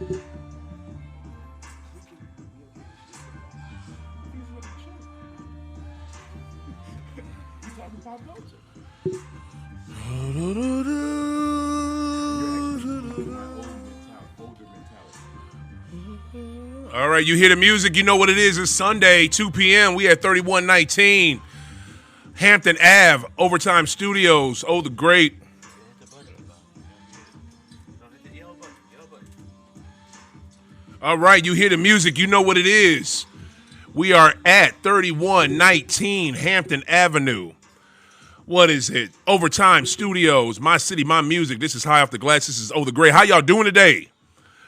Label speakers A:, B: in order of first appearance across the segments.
A: All right, you hear the music, you know what it is. It's Sunday, 2 p.m. We at 3119 Hampton Ave, Overtime Studios. Oh, the great. All right, you hear the music, you know what it is. We are at 3119 Hampton Avenue. What is it? Overtime Studios, my city, my music. This is High Off the Glass. This is Oh, the Great. How y'all doing today?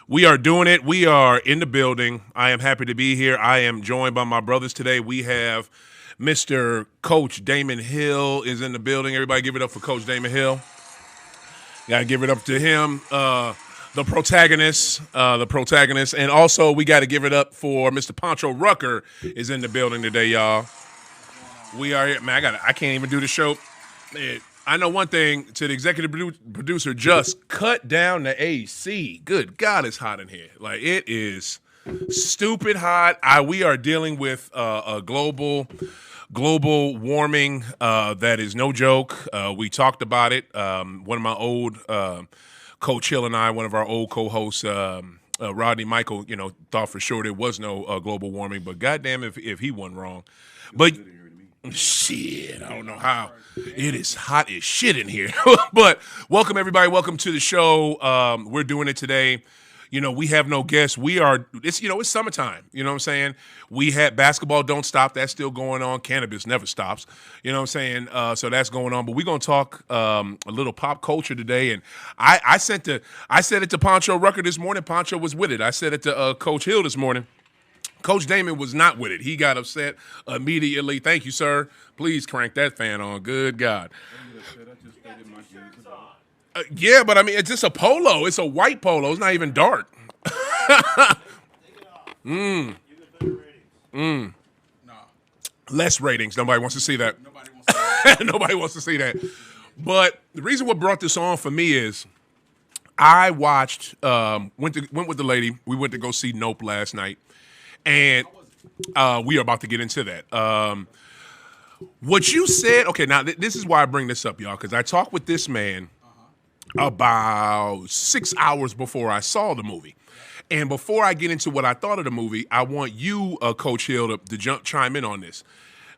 A: We are doing it. We are in the building. I am happy to be here. I am joined by my brothers today. We have Mr. Coach Damon Hill is in the building. Everybody give it up for Coach Damon Hill. Got to give it up to him, the protagonist. And also we got to give it up for Mr. Pancho Rucker is in the building today, y'all. We are here. Man, I can't even do the show. Man, I know one thing, to the executive producer, just cut down the AC. Good God, it's hot in here. Like, it is stupid hot. We are dealing with a global warming that is no joke. We talked about it. One of my old Coach Hill and I, one of our old co-hosts, Rodney Michael, thought for sure there was no global warming, but goddamn if he wasn't wrong. But shit, I don't know how. It is hot as shit in here. But welcome, everybody. Welcome to the show. We're doing it today. We have no guests. It's summertime. You know what I'm saying? We had basketball don't stop. That's still going on. Cannabis never stops. You know what I'm saying? So that's going on. But we're going to talk a little pop culture today. And I said it to Pancho Rucker this morning. Pancho was with it. I said it to Coach Hill this morning. Coach Damon was not with it. He got upset immediately. Thank you, sir. Please crank that fan on. Good God. Yeah, but I mean, it's just a polo. It's a white polo. It's not even dark. Less ratings. Nobody wants to see that. Nobody wants to see that. But the reason what brought this on for me is I watched, went with the lady. We went to go see Nope last night. And we are about to get into that. What you said, okay, now this is why I bring this up, y'all, because I talked with this man about 6 hours before I saw the movie. And before I get into what I thought of the movie, I want you, Coach Hill, to chime in on this.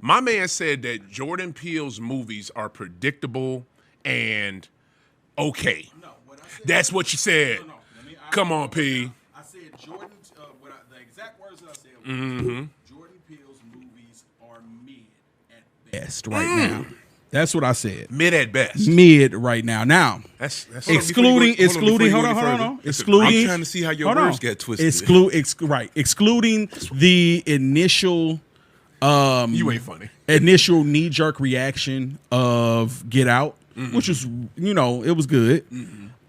A: My man said that Jordan Peele's movies are predictable and okay. No, that's what you said. No. Come on, P.
B: I said Jordan. The exact words that I said
A: was
B: Jordan Peele's movies are mid at best right now. That's what I said.
A: Mid at best.
B: Mid right now. Now,
A: that's
B: excluding. Hold on. Excluding.
C: I'm trying to see how your words get twisted.
B: Excluding the initial.
A: You ain't funny.
B: Initial knee-jerk reaction of Get Out, which was, it was good.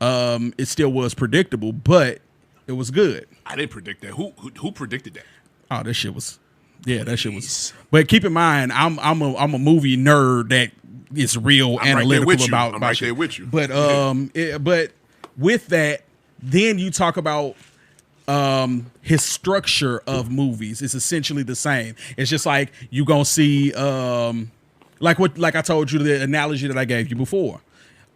B: It still was predictable, but it was good.
A: I didn't predict that. Who predicted that?
B: Oh, that shit was. But keep in mind, I'm a movie nerd that is real analytical about.
A: I'm right there with you.
B: But but with that, then you talk about his structure of movies is essentially the same. It's just like you gonna see like I told you, the analogy that I gave you before.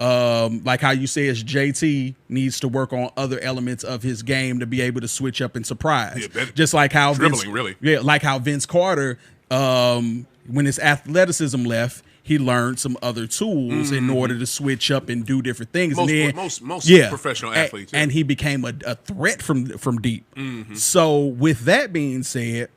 B: Like how you say is JT needs to work on other elements of his game to be able to switch up and surprise. Yeah, just like how Vince Carter, when his athleticism left, he learned some other tools in order to switch up and do different things.
A: Most professional athletes.
B: And he became a threat from deep. So with that being said,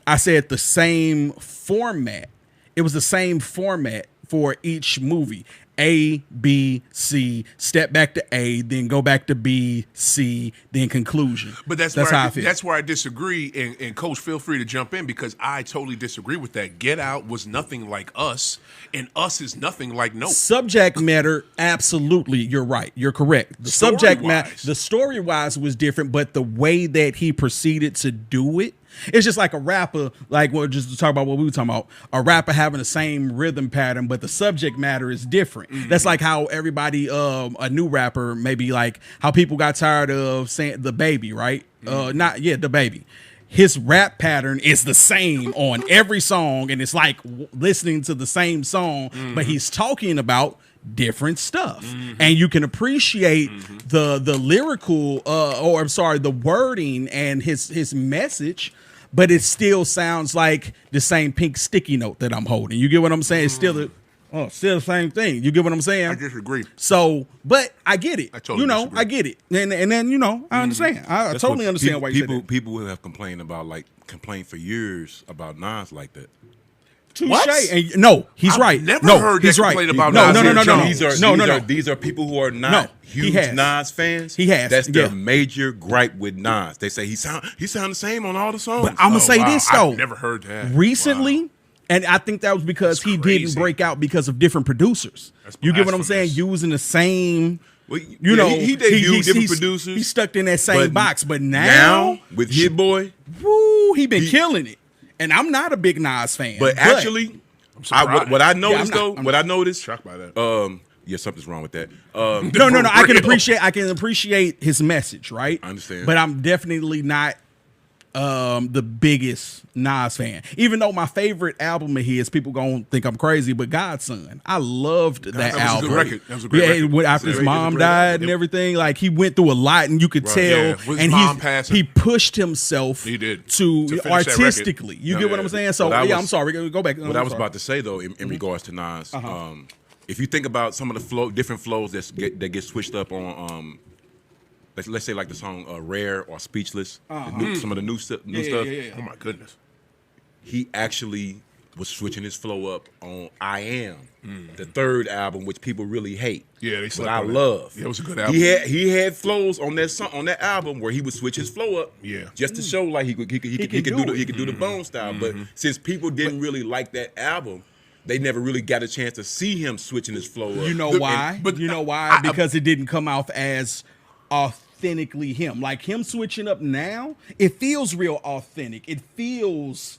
B: I said the same format. It was the same format for each movie. A, B, C, step back to A, then go back to B, C, then conclusion.
A: But that's how I feel. That's where I disagree, and Coach, feel free to jump in because I totally disagree with that. Get Out was nothing like Us, and Us is nothing like Nope.
B: Subject matter, absolutely, you're right. You're correct. The subject matter, the story-wise was different, but the way that he proceeded to do it It's just like a rapper, like we're just to talk about what we were talking about, a rapper having the same rhythm pattern, but the subject matter is different. That's like how everybody, a new rapper, maybe like how people got tired of saying the baby, right? The baby. His rap pattern is the same on every song, and it's like listening to the same song, but he's talking about different stuff, and you can appreciate the lyrical the wording and his message, but it still sounds like the same pink sticky note that I'm holding. You get what I'm saying? It's still the same thing. You get what I'm saying?
A: I disagree.
B: So, but I get it.
A: I totally disagree.
B: I get it, and then I understand. I totally understand why you said that.
C: People will have complained for years about Nas like that.
B: Touche. And no, he's right.
A: Never heard that complaint about Nas.
B: No.
C: These are people who are not huge Nas fans.
B: He has.
C: That's their major gripe with Nas. They say he sound the same on all the songs.
B: But I'm gonna say this though.
A: I've never heard that
B: Recently, and I think that was because he didn't break out because of different producers. You get what I'm saying? Using the same.
C: Well, he debuted different producers.
B: He's stuck in that same box. But now
C: with Hit Boy,
B: he been killing it. And I'm not a big Nas fan.
C: But actually, what I noticed,
A: shocked by that.
C: Something's wrong with that.
B: No. I can appreciate his message, right?
C: I understand.
B: But I'm definitely not the biggest Nas fan. Even though my favorite album of his, people gonna think I'm crazy, but Godson, I loved that album.
A: Was a good record. That was a great record.
B: After his mom died and everything, like he went through a lot, and you could tell. And he pushed himself.
A: He did
B: to artistically. You get what I'm saying? So I'm sorry. Go back.
C: What I was about to say though, in regards to Nas, if you think about some of the different flows that get switched up on. Let's say like the song "Rare" or "Speechless," some of the new stuff.
B: Yeah.
A: Oh my goodness!
C: He actually was switching his flow up on "I Am," the third album, which people really hate.
A: Yeah,
C: but I love.
A: Yeah, it was a good album.
C: He had flows on that album where he would switch his flow up.
A: Yeah,
C: just to show like he could do the Bone style. But since people didn't really like that album, they never really got a chance to see him switching his flow up.
B: You know why? Because it didn't come off as authentically him. Like him switching up now, it feels real authentic. It feels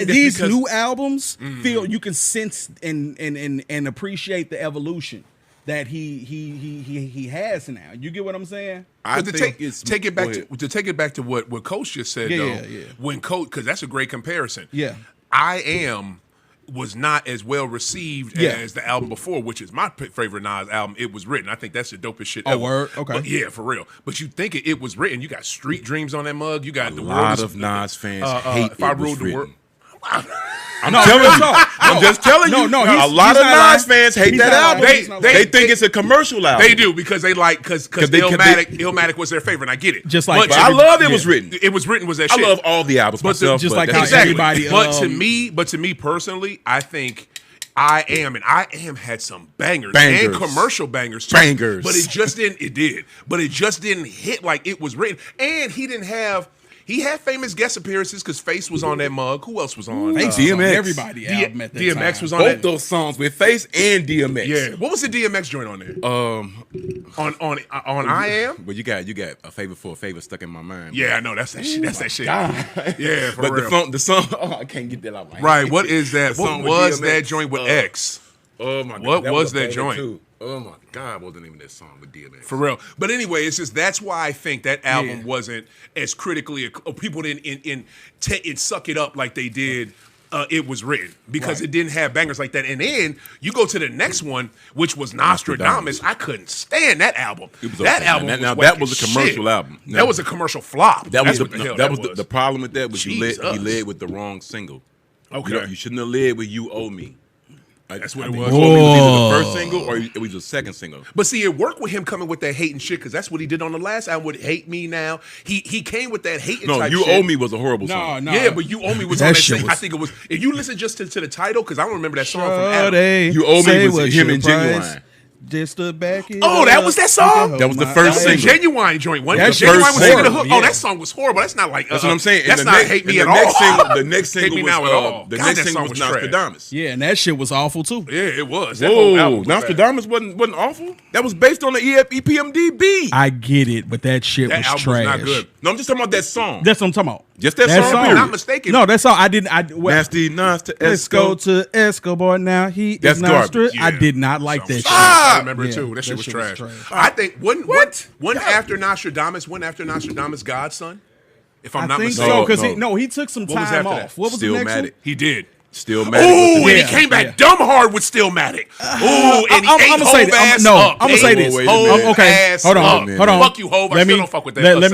B: these new albums feel you can sense and appreciate the evolution that he has now. You get what I'm saying?
A: To take it back to what Coach just said when Coach, because that's a great comparison.
B: Yeah.
A: I Am was not as well received as the album before, which is my favorite Nas album. It Was Written. I think that's the dopest shit ever.
B: Oh, word? Okay.
A: But yeah, for real. But you think it was written. You got Street Dreams on that mug. You got
C: a lot of Nas fans hate
A: If I
C: It Was
A: Ruled the World.
C: I'm just telling you. A lot of Nas fans hate that album. They think it's a commercial album.
A: They do because they like because Illmatic was their favorite. And I get it.
B: Just like,
C: but I love It Was Written.
A: It Was Written was that shit.
C: I love all the albums myself.
B: Just like how everybody.
A: But to me personally, I think I Am had some bangers and commercial bangers too. But it just didn't. It did. But it just didn't hit like It Was Written. And he didn't have. He had famous guest appearances because Face was on that mug. Who else was on?
B: DMX. Everybody album at that
A: DMX
B: time.
A: was on
C: both those songs with Face and DMX.
A: Yeah. What was the DMX joint on there? On I Am.
C: But you got a favor stuck in my mind.
A: Yeah, I know that's that shit. That's that shit.
C: God.
A: Yeah, for real.
C: But the song. Oh, I can't get that out.
A: Right. What is that? What was that joint with X?
C: Oh my God.
A: What was that joint?
C: Too. Oh my God, wasn't even that song with DMX.
A: For real. But anyway, it's just that's why I think that album wasn't as critically, people didn't suck it up like they did It Was Written because it didn't have bangers like that. And then you go to the next one, which was Nostradamus. I couldn't stand that album. That album
C: that was a commercial album.
A: That was a commercial flop.
C: That was the problem with that was he led with the wrong single.
A: Okay.
C: You shouldn't have led with You Owe Me.
A: That's what it was.
C: It was either the first single or it was the second single.
A: But see, it worked with him coming with that hating shit because that's what he did on the last album with Hate Me Now. He came with that hating type
C: You
A: shit.
C: Owe Me was a horrible song.
A: No. Yeah, but You Owe Me was on that same. I think it was. If you listen just to the title, because I don't remember that song from Adam.
C: You Owe Me was him and Genuine.
B: just stood back.
A: Oh, that was that song?
C: That was the first
A: The
C: single.
A: Genuine joint. One
B: That
A: Genuine
B: shit
A: was singing the
B: horrible,
A: hook.
B: yeah.
A: Oh, that song was horrible. That's not like.
C: That's what I'm saying.
A: That's not Hate Me at all.
C: The next
A: Hate
C: single
A: Me
C: was
A: Now at all.
C: the
A: God,
C: next
A: that
C: single
A: song
C: was
A: was trash.
C: Nostradamus.
B: Yeah, and that shit was awful too.
A: Yeah, it was. That whole
C: Whoa,
A: album was bad.
C: Nostradamus wasn't awful. That was based on the EPMD beat.
B: I get it, but that shit
A: That
B: was
A: album
B: trash.
A: was not good.
C: No, I'm just talking about that song.
B: That's what I'm talking about.
C: Just that
B: That
C: song.
B: song.
C: period.
A: Not mistaken.
B: No, that's all. I didn't.
C: Nasty Nas to
B: Let's go
C: Esco.
B: to Escobar now. He
C: That's
B: is not
C: garbage.
B: strict. I did not like that shit.
A: I remember it
B: Yeah,
A: too. That shit was trash.
B: trash.
A: I think one after Nostradamus, Godson. If I'm
B: I
A: not
B: think
A: mistaken.
B: so because
C: No.
B: he took some
A: What was
B: time
A: after
B: off.
A: that?
B: What was the next one?
C: Stillmatic.
A: He did.
C: Stillmatic.
A: Oh,
C: was
A: and
C: the
A: he came back dumb hard with Stillmatic. Oh, and he ate
B: I'ma say
A: Hov
B: this.
A: ass
B: No,
A: up.
B: I'm gonna say this.
C: Wait a minute.
B: Okay,
A: Ass
B: hold
A: up.
B: on, hold on.
A: Fuck you, Hov. I still don't fuck with that.
B: Let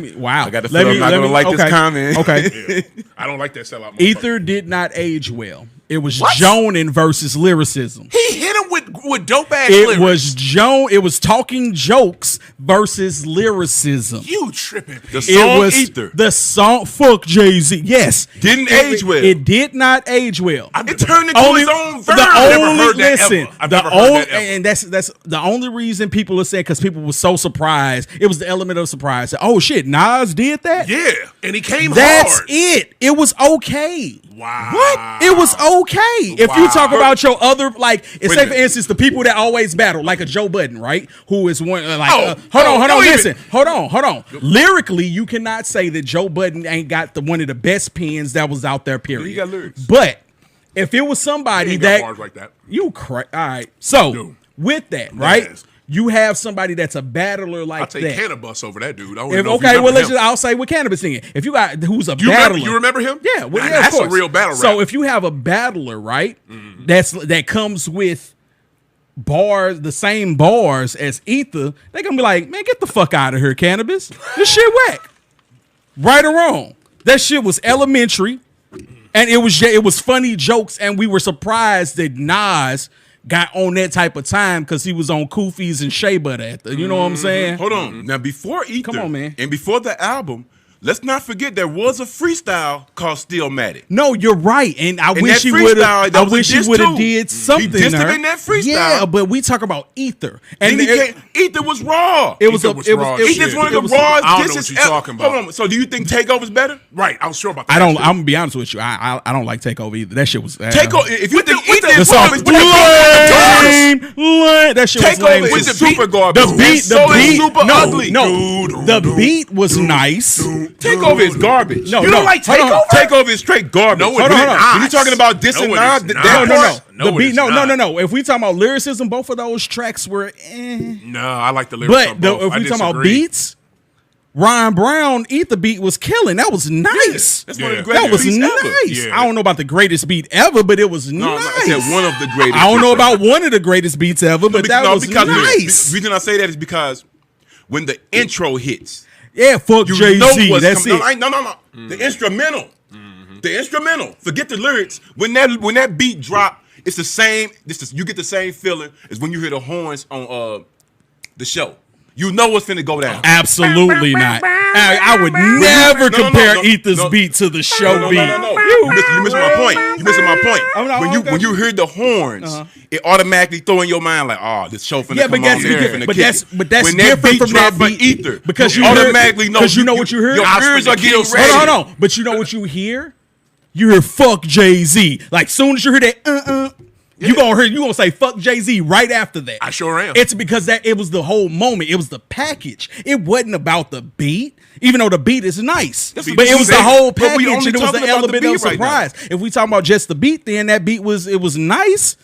B: me. Wow.
C: I got the feeling I'm not gonna like this comment.
B: Okay.
A: I don't like that sellout. motherfucker.
B: Ether did not age well. It was
A: What?
B: Jonin versus lyricism.
A: He hit him with dope ass
B: It
A: lyrics.
B: was Joan. It was talking jokes versus lyricism.
A: You tripping?
C: The
B: It
C: song
B: was
C: Ether
B: the song. Fuck Jay-Z. Yes,
C: didn't age well.
B: It did not age well.
C: It turned into
B: Only
C: its own verse.
B: the
A: I've never
B: only
A: heard that
B: listen.
A: ever. I've
B: The
A: never heard
B: only
A: that ever.
B: and that's the only reason people are saying because people were so surprised. It was the element of surprise. Oh shit, Nas did that.
A: Yeah, and he came
B: That's
A: hard.
B: it. It was okay.
A: Wow.
B: What? It was okay. If you talk about your other, like, say for
C: minute.
B: instance, the people that always battle, like a Joe Budden, right? Who is one, hold on,
A: don't
B: listen.
A: even-
B: Hold on. Lyrically, you cannot say that Joe Budden ain't got one of the best pens that was out there, period.
C: He got lyrics.
B: But if it was
A: He
B: somebody
A: ain't got
B: that,
A: bars like that.
B: all right. So,
A: Dude.
B: with that, right?
A: Yes.
B: You have somebody that's a battler like
A: I'll take
B: that.
A: Cannabis over that dude. I don't
B: If,
A: even know if you
B: okay, well,
A: remember
B: let's
A: him.
B: just, I'll say with Cannabis singing. If you got who's a
A: You
B: battler,
A: remember him?
B: yeah, well,
A: Nah,
B: yeah, of
A: that's a
B: course.
A: real battle
B: So
A: rap.
B: if you have a battler, right,
A: Mm-hmm.
B: that comes with bars, the same bars as Ether, they gonna be like, man, get the fuck out of here, Cannabis. This shit whack. Right or wrong, that shit was elementary, and it was funny jokes, and we were surprised that Nas got on that type of time because he was on Koofies and Shea Butter at the, you know what I'm saying?
C: Hold on. Now, before Ether,
B: Come on, man.
C: and before the album, let's not forget there was a freestyle called Stillmatic.
B: No, you're right, and I
C: And
B: wish
C: that
B: he would
C: freestyle,
B: have.
C: that
B: I
C: was a
B: wish he
C: diss
B: would have
C: too.
B: did something.
C: He dissed him
B: there.
C: in that freestyle.
B: Yeah, but we talk about Ether, and
C: And Ether was raw.
B: it was
A: Ether
B: a,
A: was
B: it
A: raw
B: was,
A: as
B: it
A: shit.
C: Ether's one of
B: it
C: the
B: was-
C: rawest
A: I don't know
C: disses
A: what you're
C: ever.
A: talking about.
C: Hold on. So do you think Takeover's better?
A: Right, I was sure about that.
B: I don't.
A: too.
B: I'm gonna be honest with you. I don't like Takeover either. That shit was
C: Takeover. If you think Ether
B: The
C: is
B: song
C: garbage,
B: lame. That shit was lame.
C: Takeover
B: too.
C: is super garbage.
B: The beat,
C: So
B: the
C: is
B: beat,
C: super
B: no,
C: ugly.
B: no, the beat was nice.
C: Takeover is garbage.
B: No,
C: You don't like
B: hold on.
C: Takeover? Takeover is straight garbage.
A: No,
C: Hold
A: it's
C: on.
A: not.
C: When you talking about dissing
A: No,
C: Nas,
A: it is
C: that
A: not.
B: No,
C: part-
B: no.
A: No,
B: The beat,
A: it is
B: no.
A: not.
B: If we talking about lyricism, both of those tracks were.
A: No, I like the lyrics on
B: But
A: both.
B: if
A: I
B: we talking about
A: disagree.
B: beats, Ryan Brown, Ether beat was killing. That was nice.
C: That's one of the
A: Yeah.
C: greatest
B: That was
C: beats
B: nice.
C: ever.
A: Yeah.
B: I don't know about the greatest beat ever, but it was
C: No,
B: nice.
C: I said one of the greatest.
B: I don't know
C: beats ever.
B: about one of the greatest beats ever, but that was
C: because
B: nice.
C: The reason I say that is because when the intro hits,
B: Yeah, fuck
C: you
B: Jay-Z.
C: know what's
B: That's
C: coming.
B: it.
C: No. The instrumental. The instrumental. Forget the lyrics. When that beat drop, it's the same. You get the same feeling as when you hear the horns on the show. You know what's finna go down.
B: Absolutely not. I would never compare Ether's beat to the show beat.
C: No. You missing my point. You missing my point.
B: I'm not-
C: When you hear the horns, it automatically throw in your mind like, oh, this show finna
B: Yeah,
C: come
B: but
C: on.
B: that's
C: They're
B: different.
C: finna
B: But
C: kick
B: that's
C: it.
B: but that's
C: when
B: different
C: that beat
B: from
C: drop
B: that
C: for
B: beat
C: Ether
B: because
C: you
B: you
C: automatically know.
B: because you know what you heard.
C: Your
A: I was
C: ears
A: finna
C: are
A: kill
C: getting ready.
A: Sid.
B: Hold on. But you know what you hear? You hear fuck Jay-Z. Like soon as you hear that you gonna say fuck Jay-Z right after that.
A: I sure am.
B: It's because it was the whole moment. It was the package. It wasn't about the beat, even though the beat is nice.
C: That's
B: But
C: what
B: it
C: we
B: was the
C: say.
B: whole
C: But we
B: package,
C: only
B: and it was
C: talking
B: the
C: about the
B: element of
C: beat right now.
B: surprise. If we talking about just the beat, then that beat was nice.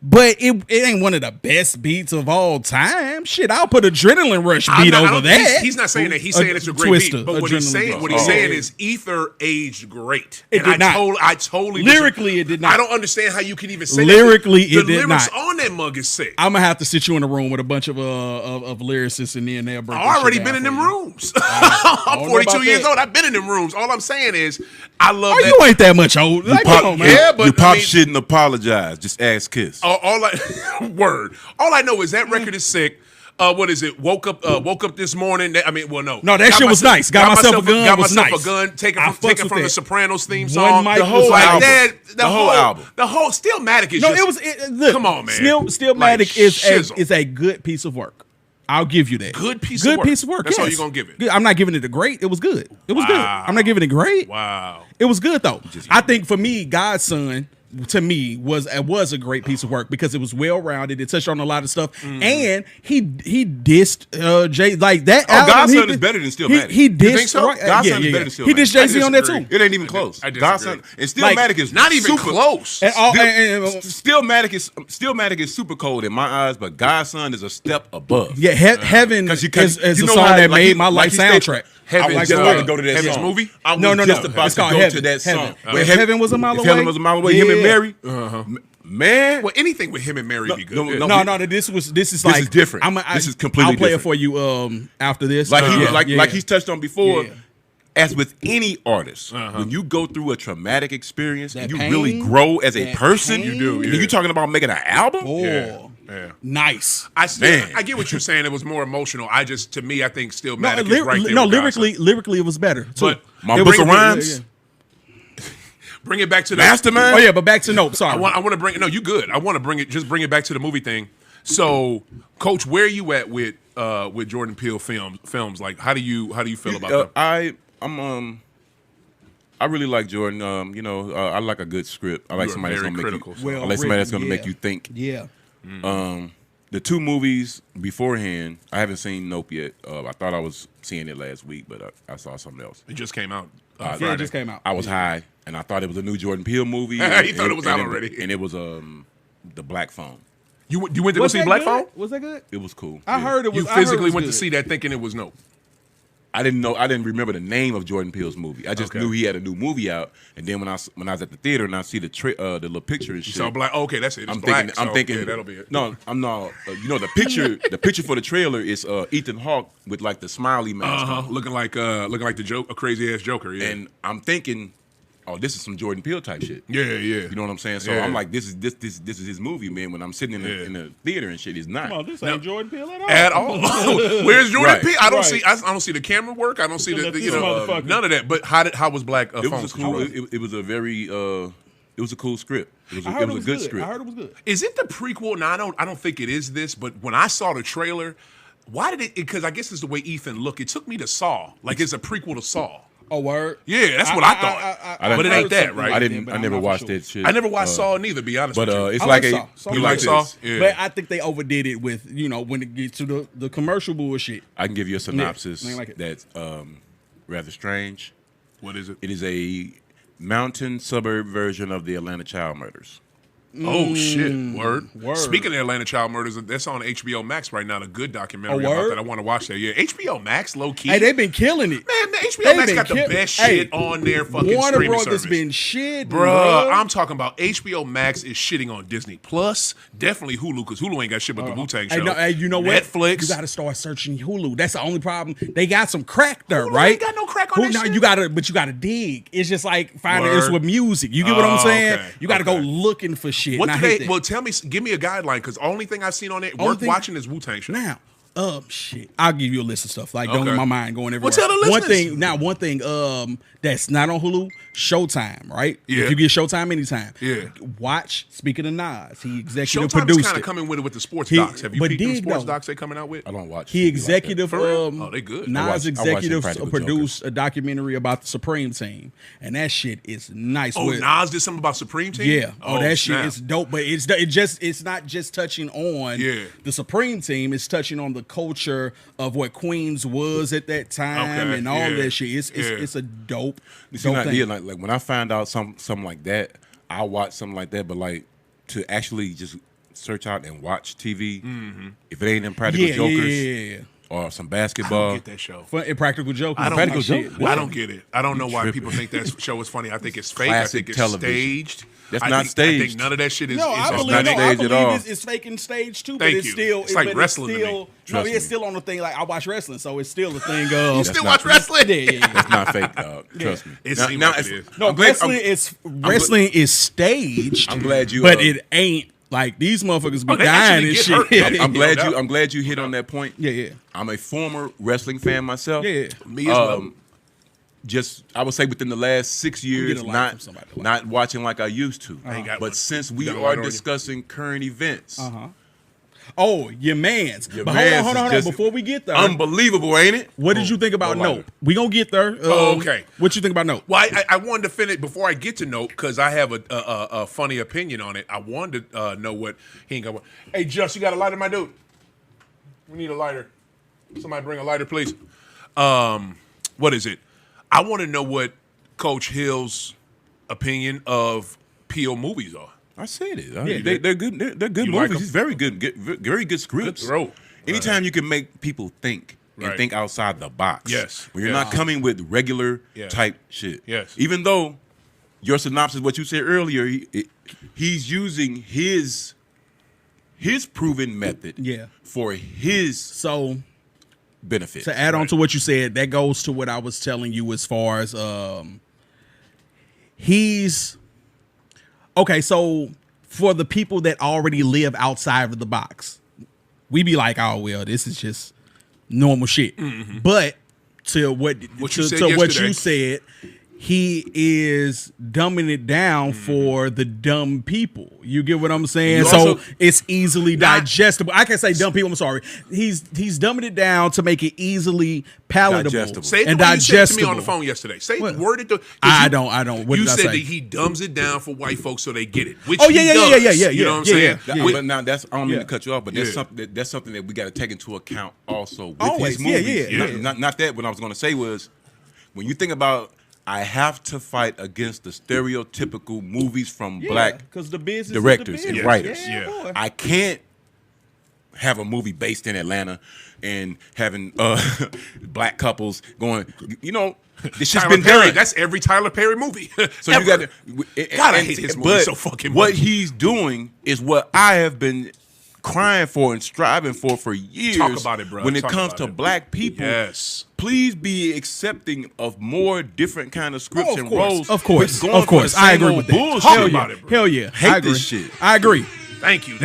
B: But it ain't one of the best beats of all time. Shit, I'll put Adrenaline Rush beat over that.
A: He's not saying that. He's saying it's a great
B: Twister,
A: beat. But what he's
B: Adrenaline
A: saying
B: Rush.
A: is Ether aged great.
B: It
A: And
B: did not.
A: I totally
B: Lyrically, it did not.
A: I don't understand how you can even say
B: Lyrically,
A: that.
B: it did
A: The lyrics
B: not.
A: on that mug is sick.
B: I'm gonna have to sit you in a room with a bunch of lyricists and then they'll break this
A: I've
B: shit
A: already
B: down
A: been in
B: for
A: them
B: you.
A: rooms.
B: don't
A: I'm
B: know
A: 42
B: about
A: years
B: that.
A: old. I've been in them rooms. All I'm saying is, I love
B: Oh,
A: that.
B: you ain't that much old. Like, come on, man.
A: Yeah, but
C: you pop
A: I mean-
C: shit and apologize. Just ask Kiss.
A: All I word. All I know is that record is sick. What is it? Woke up this morning. I mean, well, no.
B: No, that shit was nice. Got myself a gun.
A: Got
B: was
A: myself
B: nice.
A: a gun. Taken from
B: that.
A: the Sopranos theme
B: One
A: song.
B: mic
A: The
B: was
A: whole
B: like
A: album.
B: that.
A: The whole album. The whole Stillmatic is
B: No,
A: just.
B: look,
A: come on, man.
B: Stillmatic
A: Like,
B: is a good piece of work. I'll give you that.
A: Good piece of work. That's all
B: yes.
A: you're gonna give it.
B: I'm not giving it a great. It was good. It was good. I'm not giving it great.
A: Wow.
B: It was good though. I think for me, Godson to me was a great piece of work because it was well rounded. It touched on a lot of stuff, and he dissed Jay like that.
C: Oh, Godson is better than Stillmatic.
B: He dissed.
A: You think so?
C: Godson is better than Stillmatic.
B: He dissed Jay-Z on that too.
C: It ain't even close.
A: I disagree.
C: Godson and Stillmatic is
A: Not even
C: super
A: close.
B: And
C: Stillmatic is super cold in my eyes, but Godson is a step above.
B: Yeah, Heaven is a
C: you know
B: song
C: how,
B: that
C: like
B: made
C: he-
B: my
C: like
B: life
C: he stated-
B: soundtrack.
A: Heaven's,
C: I was just about to go to that
A: Heaven's
C: song.
A: movie?
C: I was
B: No.
C: just about
B: It's
C: to
B: called
C: go
B: Heaven.
C: to that song.
B: Heaven.
C: Where
B: Heaven was a mile away.
C: Heaven was a mile away. Him and Mary. Man.
A: Well, anything with him and Mary be good.
C: No,
B: This is
C: This is different. This is completely
B: I'll play
C: different.
B: it for you after this.
C: Like he's touched on before.
B: Yeah.
C: As with any artist, when you go through a traumatic experience and you
B: pain,
C: really grow as a
B: that
C: person,
B: pain.
A: You do,
C: and you're talking about making an album.
B: Oh,
A: Yeah.
B: nice.
A: I get what you're saying. It was more emotional. I think Stillmatic
B: No,
A: is right there.
B: no,
A: with
B: lyrically, it was better. Too.
A: But
C: My
B: It
C: book
B: was-
C: of rhymes,
A: bring it back to the
C: Mastermind.
B: Oh yeah, but back to Nope. Sorry.
A: I want to bring it. No, you good. I want to bring it back to the movie thing. So, Coach, where are you at with Jordan Peele films? Like, how do you feel about them?
C: I really like Jordan. I like a good script. I like
A: You are
C: somebody that's
A: very
C: gonna
A: critical,
C: make
A: so.
C: you.
B: Well
C: I like somebody that's gonna
B: written,
C: make you think.
B: Yeah.
C: The two movies beforehand, I haven't seen Nope yet. I thought I was seeing it last week, but I saw something else.
A: It just came out.
B: Yeah,
A: Friday.
B: it just came out.
C: I was high, and I thought it was a new Jordan Peele movie.
A: He thought it was out already.
C: and it was the Black Phone.
A: You went to go
B: Was
A: see
B: that
A: Black
B: good?
A: Phone?
B: Was that good?
C: It was cool.
B: I heard it was.
A: You
B: I heard it
A: physically
B: was
A: went to
B: good.
A: see that thinking it was Nope.
C: I didn't know. I didn't remember the name of Jordan Peele's movie. I just knew he had a new movie out. And then when I was at the theater and I see the little picture and shit,
A: So Black. Okay, that's it. It's
C: I'm
A: black,
C: thinking. I'm
A: so,
C: thinking.
A: yeah, that'll be it.
C: No, I'm not. The picture. The picture for the trailer is Ethan Hawke with like the smiley mask on.
A: Looking like the joke, a crazy ass Joker. Yeah.
C: And I'm thinking, oh, this is some Jordan Peele type shit.
A: yeah.
C: You know what I'm saying? So
A: Yeah.
C: I'm like, this is his movie, man. When I'm sitting in the theater and shit, he's not.
B: Oh, this ain't Jordan Peele at all.
A: At all. Where's Jordan
C: Right.
A: Peele? I don't
B: Right.
A: see. I don't see the camera work. I don't see
B: Look at
A: the
B: this motherfucker.
A: none of that. But how was Black
C: It
A: Phone?
C: was a cool. It was a very. It was a cool script. It
B: I heard
C: was a good script.
B: I heard it was good.
A: Is it the prequel? No, I don't think it is this. But when I saw the trailer, why did it? Because I guess it's the way Ethan looked. It took me to Saw. Like it's a prequel to Saw.
B: Oh, word.
A: Yeah, that's what I thought. But it ain't that, right?
C: I never watched that shit.
A: I never watched Saw neither. Be honest
C: But
A: with you.
C: it's
B: I
C: like
B: like
C: a.
B: Saw. Saw.
A: You like Saw?
C: this.
A: Yeah.
B: But I think they overdid it with when it gets to the commercial bullshit.
C: I can give you a synopsis
B: I ain't like it.
C: that's rather strange.
A: What is it?
C: It is a mountain suburb version of the Atlanta child murders.
A: Oh shit! Word.
B: Word.
A: Speaking of Atlanta child murders, that's on HBO Max right now. The good documentary
B: Oh,
A: about
B: word?
A: that. I want to watch that. Yeah, HBO Max, low key.
B: Hey, they've been killing it.
A: Man, the HBO
B: They've
A: Max
B: been
A: got the
B: kill-
A: best
B: Hey,
A: shit on their fucking
B: Warner
A: streaming
B: Brothers
A: service.
B: been shit,
A: Bruh, I'm talking about HBO Max is shitting on Disney Plus, definitely Hulu, because Hulu ain't got shit but the Wu-Tang show.
B: Hey, you know what?
A: Netflix.
B: You got to start searching Hulu. That's the only problem. They got some crack there,
A: Hulu
B: right?
A: ain't got no crack on that
B: No,
A: shit.
B: you gotta dig. It's just like finding
A: Word.
B: it's with music. You get what I'm
A: Oh,
B: saying?
A: okay.
B: You got to go
A: Okay.
B: looking for shit.
A: What
B: and
A: do
B: I hate
A: they?
B: that.
A: Well, tell me, give me a guideline, because the only thing I've seen on it
B: Only
A: worth
B: thing-
A: watching is Wu-Tang show.
B: Now, shit. I'll give you a list of stuff. Like, don't
A: Okay.
B: get my mind going everywhere.
A: Well, tell the
B: one
A: listeners.
B: thing, that's not on Hulu, Showtime, right?
A: Yeah.
B: If you get Showtime anytime.
A: Yeah.
B: Watch, speaking of Nas, he executive
A: Showtime is
B: produced
A: kind of
B: it.
A: coming with it with the sports
B: He-
A: docs. Have you
B: but
A: peeped them
B: dig,
A: sports
B: though.
A: docs they coming out with?
C: I don't watch.
B: He
C: TV like that.
B: executive,
A: For real? Oh, they good.
B: Nas
C: I watch
B: executive
C: Impractical
B: produced a documentary about the Supreme Team, and that shit is nice.
A: Oh, Nas did something about Supreme Team?
B: Yeah. Oh, that shit
A: snap.
B: is dope. But it's not just touching on
A: Yeah.
B: the Supreme Team. It's touching on the culture of what Queens was at that time
A: Okay,
B: and all
A: yeah,
B: that shit. It's
A: yeah.
B: it's a dope,
C: You see,
B: dope thing.
C: yeah, like when I find out something like that, I'll watch something like that. But like to actually just search out and watch TV, if it ain't Impractical
B: yeah,
C: Jokers
B: yeah.
C: or some
A: I
C: basketball,
A: don't get that show.
B: Fun, Impractical Jokers.
A: I don't,
C: Practical
B: shit.
C: Joke?
A: I don't get it. I don't know why
C: tripping.
A: people think that show is funny. I think it's fake.
C: Classic
A: I think it's
C: television.
A: staged.
C: That's
A: I
C: not
A: think, I
C: staged.
A: think none of that shit is.
B: No,
A: is
B: I
A: on
B: believe,
C: not
B: no,
A: stage.
B: I
C: staged at
B: believe
C: all.
B: it's fake and stage too,
A: Thank
B: but it's
A: you.
B: still
A: It's like
B: but
A: wrestling to me.
B: still,
C: Trust
B: it's
C: me.
B: still on the thing. Like I watch wrestling, so it's still a thing of.
A: You still
C: not
A: watch wrestling?
B: Yeah.
C: That's not fake, dog. Trust me.
A: It
C: Now-
A: seems
C: now
A: like it
C: it's-
A: is.
B: No,
C: I'm glad-
B: wrestling is staged.
C: I'm glad you.
B: but it ain't Like these motherfuckers be
A: they
B: dying
A: actually
B: and
A: get
B: shit.
A: hurt.
C: I'm glad you hit on that point.
B: Yeah.
C: I'm a former wrestling fan myself.
B: Yeah.
A: Me as well.
C: Just I would say within the last 6 years,
B: get a light from somebody.
C: not watching like I used to.
A: ain't got
C: But
A: one.
C: since
A: You
C: we
A: got a
C: are
A: light on you?
C: discussing current events,
B: Oh, your man's.
C: Your
B: But
C: mans
B: hold on.
C: is just
B: Before we get there,
C: unbelievable, ain't it?
B: what did you think about
C: no lighter.
B: Nope? We gonna get there.
A: Okay.
B: What you think about Nope?
A: Well, I wanted to finish before I get to Nope because I have a funny opinion on it. I wanted to know what he ain't got. Hey, Just, you got a lighter, my dude? We need a lighter. Somebody bring a lighter, please. What is it? I want to know what Coach Hill's opinion of PO movies are.
C: I said it. They're good. They're good
A: You
C: movies.
A: like 'em?
C: He's very good. Very good scripts.
A: Good throw.
C: Anytime you can make people think and
A: Right.
C: think outside the box.
A: Yes.
C: When you're
A: Yes.
C: not coming with regular
A: Yeah.
C: type shit.
A: Yes.
C: Even though your synopsis, what you said earlier, he's using his proven method.
B: Yeah.
C: For his
B: So
C: benefit.
B: to add on to what you said, that goes to what I was telling you as far as he's okay. So for the people that already live outside of the box, we be like, oh well, this is just normal shit. But to what
A: What
B: to
A: you said
B: what you
A: yesterday.
B: said, he is dumbing it down for the dumb people. You get what I'm saying?
C: You
B: So
C: also-
B: it's easily digestible. I can't say dumb people. I'm sorry. He's dumbing it down to make it easily palatable
C: Digestible.
A: Say it the
B: and
A: way you said to me
B: digestible.
A: on the phone yesterday. Say
B: What?
A: the word it. 'Cause
B: I
A: you-
B: don't. What
A: you
B: did I
A: said
B: say?
A: that he dumbs it down for white folks so they get it. Which
B: Oh,
A: he
B: yeah.
A: does. You know what I'm saying?
B: yeah.
C: But now I don't mean to cut you off, but
B: Yeah.
C: that's something that we got to take into account also with
B: Always.
C: his
B: Yeah,
C: movies.
B: yeah.
C: Not that. What I was going to say was, when you think about, I have to fight against the stereotypical movies from black
B: because the business
C: directors
B: is the
C: and
B: business.
C: writers.
A: Yeah.
B: boy.
C: I can't have a movie based in Atlanta and having black couples going. You know, this shit's
A: Tyler
C: been
A: Perry.
C: done.
A: That's every Tyler Perry movie.
C: So you got to.
A: God, I hate his movie
C: but
A: so fucking
C: what
A: much.
C: he's doing is what I have been crying for and striving for years.
A: Talk about it, bro.
C: When it
A: Talk
C: comes
A: about
C: to
A: it.
C: black people,
A: Yes.
C: please be accepting of more different kind of scripts
B: Oh,
C: and roles.
B: of course,
C: Quit
B: of
C: going
B: course.
C: for the
B: I
C: same
B: agree
C: old
B: with that.
C: bullshit.
A: Talk
B: Hell
A: about
B: yeah.
A: it, bro.
B: Hell yeah.
C: Hate
B: I agree.
C: this shit.
B: I agree.
A: Thank you.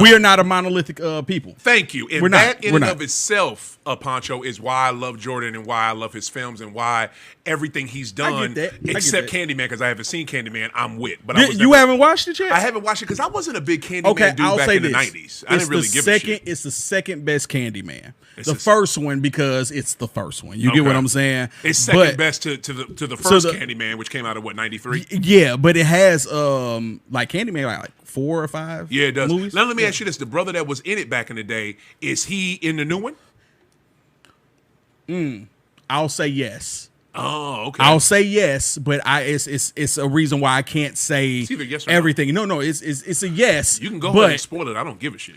B: We are not a monolithic people.
A: Thank you. And
B: We're not.
A: that in
B: We're
A: and
B: not.
A: of itself, Pancho, is why I love Jordan and why I love his films and why everything he's done,
B: that. I get
A: except
B: that.
A: Candyman, because I haven't seen Candyman, I'm with. But I
B: You,
A: was
B: you
A: never-
B: haven't watched it yet?
A: I haven't watched it because I wasn't a big Candyman
B: Okay,
A: dude
B: I'll
A: back
B: say
A: in
B: this.
A: the 90s. I didn't really give a shit.
B: It's the second best Candyman.
A: It's
B: The
A: the-
B: first one because it's the first one. You get what
A: Okay.
B: I'm saying?
A: It's second
B: But-
A: best to the first
B: the-
A: Candyman, which came out of what, 93?
B: Yeah, but it has like Candyman like 4 or 5.
A: Yeah, it does.
B: Movies.
A: Now let me ask you this: the brother that was in it back in the day, is he in the new one?
B: I'll say yes.
A: Oh, okay.
B: I'll say yes, but it's a reson why I can't say
A: It's either yes or no.
B: everything. No, it's a yes.
A: You can go
B: but
A: ahead and spoil it. I don't give a shit.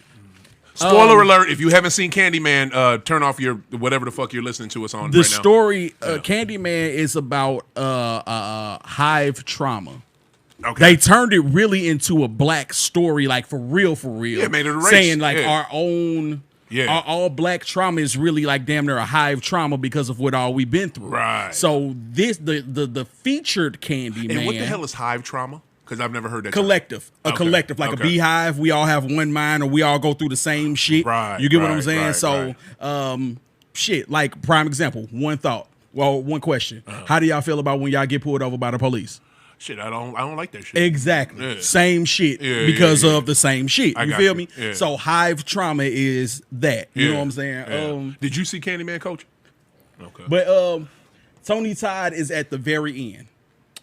A: Spoiler alert: if you haven't seen Candyman, turn off your whatever the fuck you're listening to us on
B: the
A: right now.
B: story Candyman is about hive trauma.
A: Okay.
B: They turned it really into a black story, like for real.
A: Yeah, made it a race.
B: Saying like
A: Yeah.
B: our own, our all black trauma is really like damn near a hive trauma because of what all we've been through.
A: Right.
B: So the featured Candyman.
A: And what the hell is hive trauma? Because I've never heard that.
B: Collective,
A: Okay.
B: collective, like
A: Okay.
B: a beehive. We all have one mind, or we all go through the same shit.
A: Right,
B: You get what I'm
A: right,
B: saying?
A: right,
B: So, shit. Like prime example. One thought. Well, one question. How do y'all feel about when y'all get pulled over by the police?
A: Shit, I don't like that shit.
B: Exactly.
A: Yeah.
B: Same shit
A: Yeah,
B: because
A: yeah, yeah.
B: of the same shit.
A: I
B: You
A: got
B: feel
A: you.
B: me?
A: Yeah.
B: So hive trauma is that. You
A: Yeah.
B: know what I'm saying?
A: Yeah. Did you see Candyman, Coach? Okay.
B: But Tony Todd is at the very end.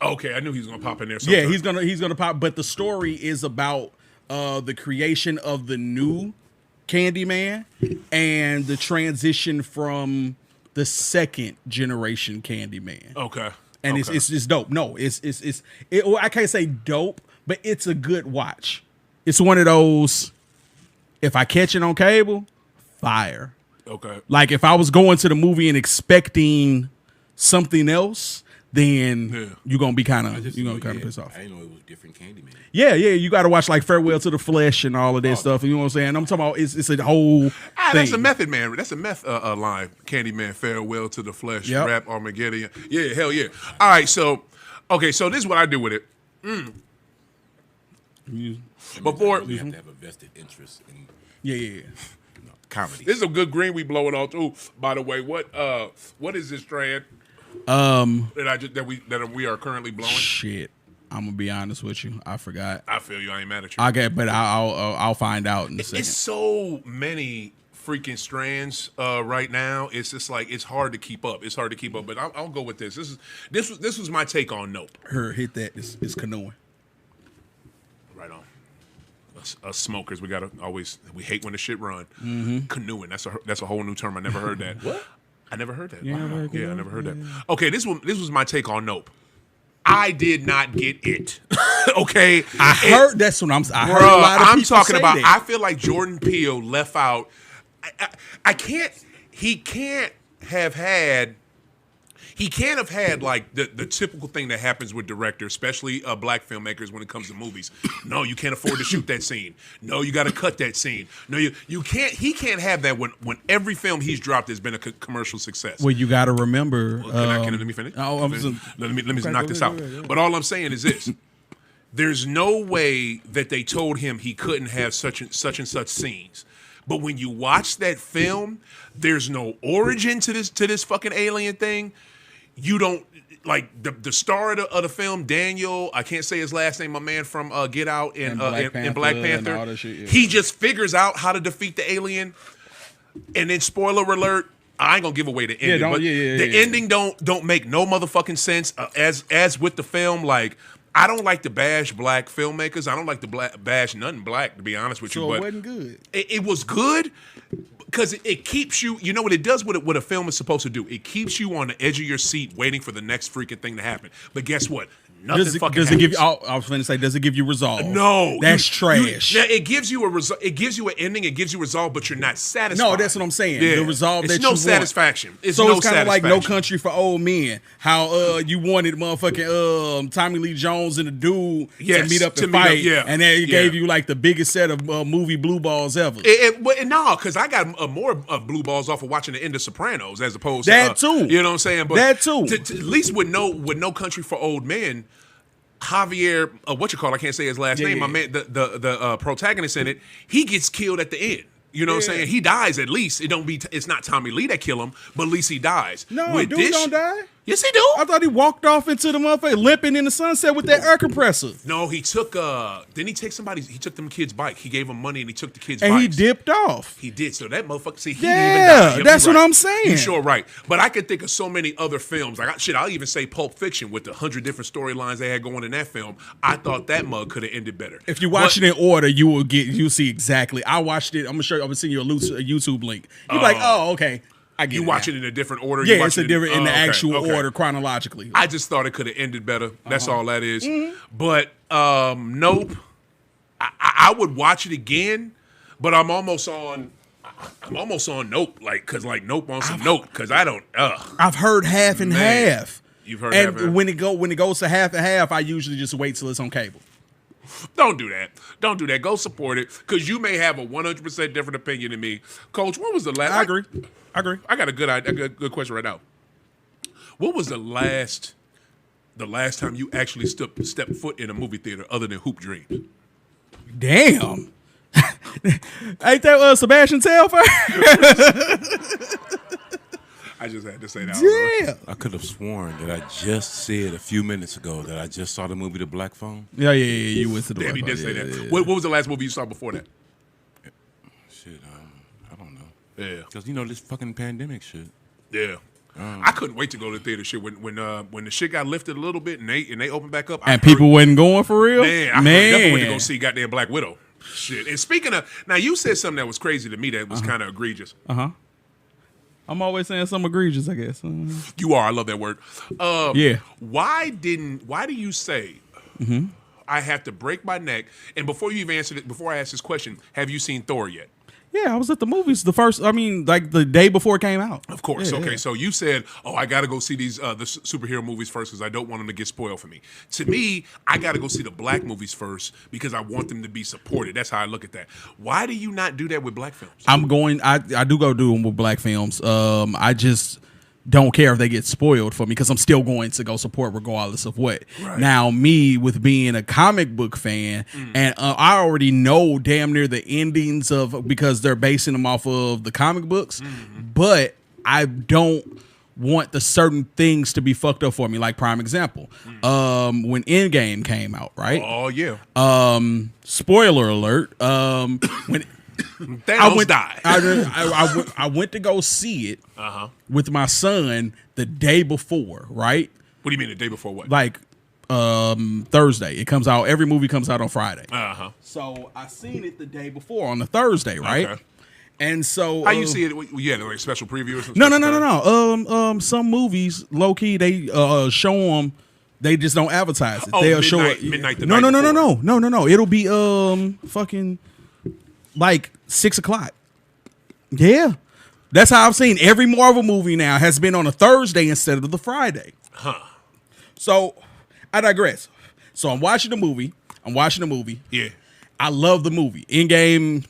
A: Okay, I knew he was gonna pop in there.
B: Yeah,
A: sometime.
B: he's gonna pop. But the story is about the creation of the new Candyman and the transition from the second generation Candyman.
A: Okay.
B: And
A: okay.
B: it's just dope. No, well, I can't say dope, but it's a good watch. It's one of those. If I catch it on cable, fire.
A: okay.
B: Like if I was going to the movie and expecting something else, then you're gonna be kind of pissed off.
C: I didn't know it was different Candyman.
B: Yeah, you got to watch like Farewell to the Flesh and all of that stuff. You know what I'm saying? I'm talking about it's a whole thing.
A: That's a Method Man. That's a meth line. Candyman, farewell to the flesh.
B: Yep.
A: Rap Armageddon. Yeah, hell yeah. All right, so this is what I do with it. Before
C: you have to have a vested interest in
B: Yeah.
C: comedy.
A: this is a good green we blowing on too. By the way, what is this strand that we are currently blowing?
B: Shit. I'm gonna be honest with you. I forgot.
A: I feel you. I ain't mad at you.
B: Okay, but I'll find out in a second.
A: It's so many freaking strands right now. It's just like it's hard to keep up. But I'll go with this. This was my take on Nope.
B: Her hit that is canoeing.
A: Right on. Us smokers, we hate when the shit run. Canoeing. That's a whole new term. I never heard that.
C: What?
A: I never heard that.
B: Yeah,
A: Wow. I never heard that. Okay, this was my take on Nope. I did not get it. Okay,
B: I heard that's what I heard. A lot of
A: I'm
B: people
A: talking
B: say
A: about.
B: that.
A: I feel like Jordan Peele left out. I can't. He can't have had. He can't have had like the typical thing that happens with directors, especially black filmmakers when it comes to movies. No, you can't afford to shoot that scene. No, you got to cut that scene. No, you can't. He can't have that when every film he's dropped has been a commercial success.
B: Well, you got to remember.
A: Can let me finish?
B: Oh,
A: let me knock this out. But all I'm saying is this: there's no way that they told him he couldn't have such and such scenes. But when you watch that film, there's no origin to this fucking alien thing. You don't like the star of the film, Daniel. I can't say his last name. My man from Get Out and Black Panther.
B: And all that shit, yeah.
A: He just figures out how to defeat the alien, and then spoiler alert. I ain't gonna give away the ending, but the ending don't make no motherfucking sense. As with the film, like I don't like to bash black filmmakers. I don't like to bash nothing black, to be honest with you.
B: So
A: but
B: it wasn't good.
A: It was good. Because it keeps you, you know what it does, what a film is supposed to do? It keeps you on the edge of your seat waiting for the next freaking thing to happen. But guess what? Nothing
B: Does
A: fucking
B: it
A: happens.
B: give you? I was going to say, does it give you resolve?
A: No,
B: that's trash.
A: It gives you a result. It gives you an ending. It gives you resolve, but you're not satisfied.
B: No, that's what I'm saying.
A: Yeah.
B: The resolve
A: it's
B: that
A: no
B: you
A: satisfaction.
B: Want.
A: It's
B: so
A: no
B: it's kind of like No
A: satisfaction.
B: Country for Old Men. How you wanted motherfucking Tommy Lee Jones and the dude to meet up and fight, and then it gave you like the biggest set of movie blue balls ever.
A: No, because I got more blue balls off of watching the end of Sopranos as opposed
B: that
A: to
B: too.
A: You know what I'm saying? But
B: that too.
A: At least with No Country for Old Men. Javier, I can't say his last name. My man, the protagonist in it, he gets killed at the end. You know what I'm saying? He dies at least. It's not Tommy Lee that kill him, but at least he dies.
B: No, dude don't die.
A: Yes, he do.
B: I thought he walked off into the motherfucker limping in the sunset with that air compressor.
A: No, he took didn't he take he took them kids' bike. He gave them money and he took the kids'
B: and
A: bikes.
B: he dipped off.
A: He did. So that motherfucker, he didn't even die. Yep,
B: that's what
A: right.
B: I'm saying.
A: You sure right. But I can think of so many other films. I'll even say Pulp Fiction with the 100 different storylines they had going in that film. I thought that mug could have ended better.
B: If you watch it in order, you'll see exactly. I watched it. I'm gonna show you. I'm gonna send you a YouTube link. You're like, oh, okay. I get
A: you
B: it
A: watch
B: now.
A: it in a different order.
B: Yeah, it's a different in the actual
A: okay.
B: order chronologically.
A: I just thought it could have ended better. That's all that is. But Nope. I would watch it again, but I'm almost on Nope, cause Nope on some Nope, cause I don't.
B: I've heard half and half.
A: You've heard
B: and
A: half and half.
B: when it goes to half and half, I usually just wait till it's on cable.
A: Don't do that. Don't do that. Go support it, because you may have a 100% different opinion than me. Coach, what was the last?
B: I agree.
A: I got a good question right now. What was the last time you actually stepped foot in a movie theater other than Hoop Dreams?
B: Damn. Ain't that Sebastian Telfair?
A: I just had to say that.
B: Yeah.
C: I could have sworn that I just said a few minutes ago that I just saw the movie The Black Phone.
B: Yeah. You went to the.
A: Damn, he did say that.
B: Yeah.
A: What was the last movie you saw before that?
C: Shit, I don't know.
A: Yeah.
C: Because this fucking pandemic shit.
A: Yeah. I couldn't wait to go to the theater. Shit, when the shit got lifted a little bit and they opened back up,
B: And people wasn't going for real.
A: Man, I definitely went to go see goddamn Black Widow. Shit. And speaking of, now you said something that was crazy to me that was kind of egregious.
B: I'm always saying something egregious, I guess.
A: You are. I love that word.
B: Yeah.
A: Why do you say I have to break my neck? And before you even answered it, before I ask this question, have you seen Thor yet?
B: Yeah, I was at the movies the day before it came out.
A: Of course.
B: Yeah,
A: Okay.
B: yeah.
A: So you said, I got to go see these the superhero movies first because I don't want them to get spoiled for me. To me, I got to go see the black movies first because I want them to be supported. That's how I look at that. Why do you not do that with black films?
B: I do go do them with black films. don't care if they get spoiled for me because I'm still going to go support regardless of what.
A: Right.
B: Now, me with being a comic book fan, and I already know damn near the endings because they're basing them off of the comic books, but I don't want the certain things to be fucked up for me. Like prime example, when Endgame came out, right?
A: Oh yeah.
B: Spoiler alert. When
A: Thanos died.
B: I went to go see it with my son the day before, right?
A: What do you mean the day before what?
B: Like Thursday. It comes out. Every movie comes out on Friday. So I seen it the day before on the Thursday, right?
A: Okay.
B: And so
A: How you see it? Yeah, like special preview or something?
B: No. Some movies, low key, they show them. They just don't advertise it.
A: Oh,
B: They'll show it.
A: midnight the
B: No.
A: night before.
B: No. It'll be fucking like 6 o'clock. Yeah, that's how I've seen every Marvel movie now has been on a Thursday instead of the Friday. So I digress. So I'm watching the movie.
A: Yeah.
B: I love the movie. Endgame